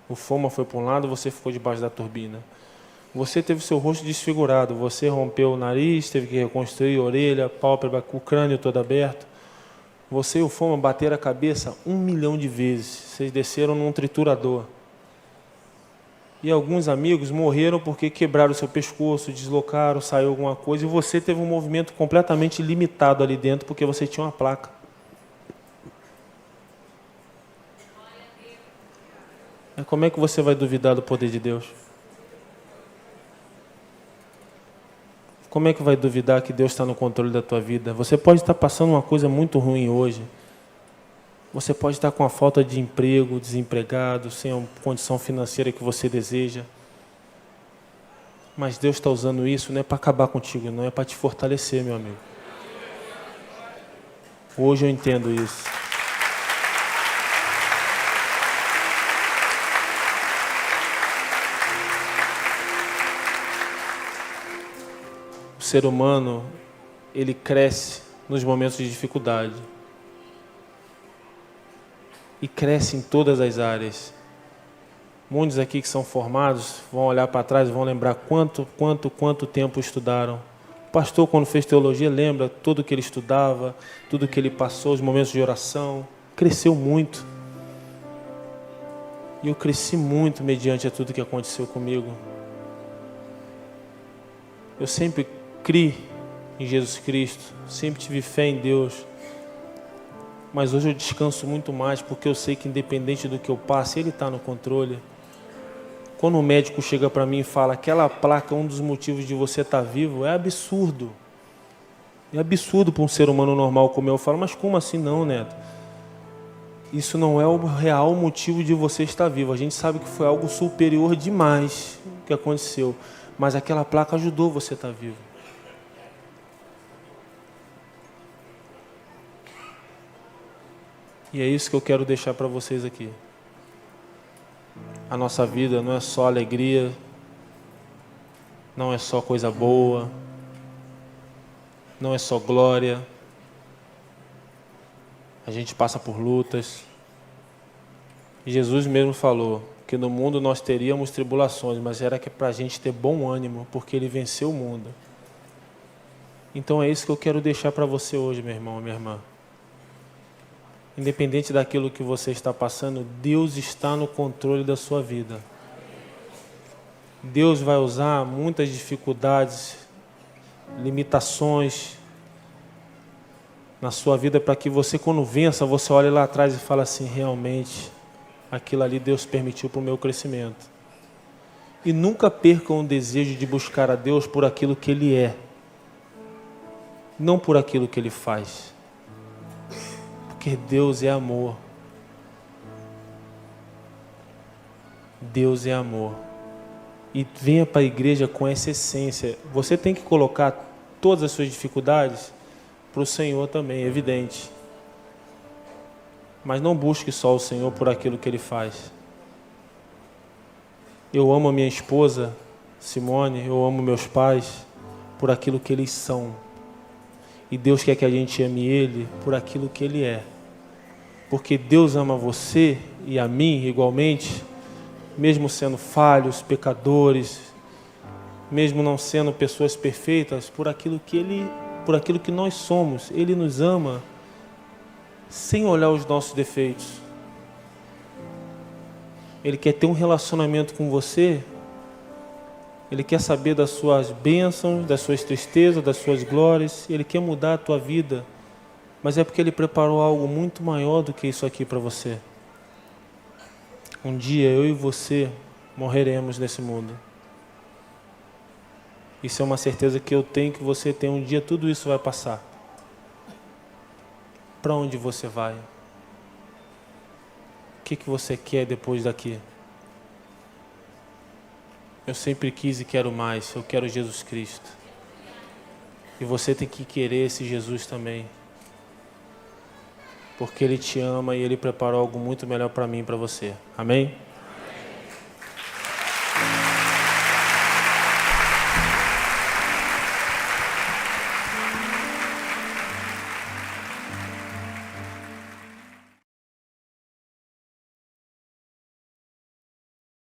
S1: O Foma foi para um lado, você ficou debaixo da turbina. Você teve seu rosto desfigurado, você rompeu o nariz, teve que reconstruir a orelha, pálpebra, o crânio todo aberto. Você e o Foma bateram a cabeça 1 milhão de vezes. Vocês desceram num triturador. E alguns amigos morreram porque quebraram o seu pescoço, deslocaram, saiu alguma coisa, e você teve um movimento completamente limitado ali dentro porque você tinha uma placa. Mas como é que você vai duvidar do poder de Deus? Como é que vai duvidar que Deus está no controle da tua vida? Você pode estar passando uma coisa muito ruim hoje. Você pode estar com a falta de emprego, desempregado, sem a condição financeira que você deseja. Mas Deus está usando isso não é para acabar contigo, não é para te fortalecer, meu amigo. Hoje eu entendo isso. O ser humano, ele cresce nos momentos de dificuldade. E cresce em todas as áreas. Muitos aqui que são formados vão olhar para trás e vão lembrar quanto tempo estudaram. O pastor, quando fez teologia, lembra tudo que ele estudava, tudo que ele passou, os momentos de oração. Cresceu muito. E eu cresci muito mediante a tudo que aconteceu comigo. Eu sempre criei em Jesus Cristo, sempre tive fé em Deus. Mas hoje eu descanso muito mais, porque eu sei que independente do que eu passe, Ele está no controle. Quando o médico chega para mim e fala aquela placa é um dos motivos de você estar vivo, é absurdo. É absurdo para um ser humano normal como eu falo, mas como assim não, Neto? Isso não é o real motivo de você estar vivo. A gente sabe que foi algo superior demais que aconteceu, mas aquela placa ajudou você a estar vivo. E é isso que eu quero deixar para vocês aqui. A nossa vida não é só alegria, não é só coisa boa, não é só glória. A gente passa por lutas. E Jesus mesmo falou que no mundo nós teríamos tribulações, mas era que para a gente ter bom ânimo, porque Ele venceu o mundo. Então é isso que eu quero deixar para você hoje, meu irmão, minha irmã. Independente daquilo que você está passando, Deus está no controle da sua vida. Deus vai usar muitas dificuldades, limitações, na sua vida, para que você, quando vença, você olhe lá atrás e fale assim: realmente, aquilo ali Deus permitiu para o meu crescimento. E nunca percam o desejo de buscar a Deus por aquilo que Ele é, não por aquilo que Ele faz. Porque Deus é amor. Deus é amor. E venha para a igreja com essa essência. Você tem que colocar todas as suas dificuldades para o Senhor também, é evidente. Mas não busque só o Senhor por aquilo que Ele faz. Eu amo a minha esposa, Simone, eu amo meus pais por aquilo que eles são. E Deus quer que a gente ame Ele por aquilo que Ele é. Porque Deus ama você e a mim igualmente, mesmo sendo falhos, pecadores, mesmo não sendo pessoas perfeitas, por aquilo que nós somos. Ele nos ama sem olhar os nossos defeitos. Ele quer ter um relacionamento com você. Ele quer saber das suas bênçãos, das suas tristezas, das suas glórias. Ele quer mudar a tua vida. Mas é porque Ele preparou algo muito maior do que isso aqui para você. Um dia eu e você morreremos nesse mundo. Isso é uma certeza que eu tenho, que você tem. Um dia tudo isso vai passar. Para onde você vai? O que você quer depois daqui? Eu sempre quis e quero mais. Eu quero Jesus Cristo. E você tem que querer esse Jesus também. Porque Ele te ama e Ele preparou algo muito melhor para mim e para você. Amém?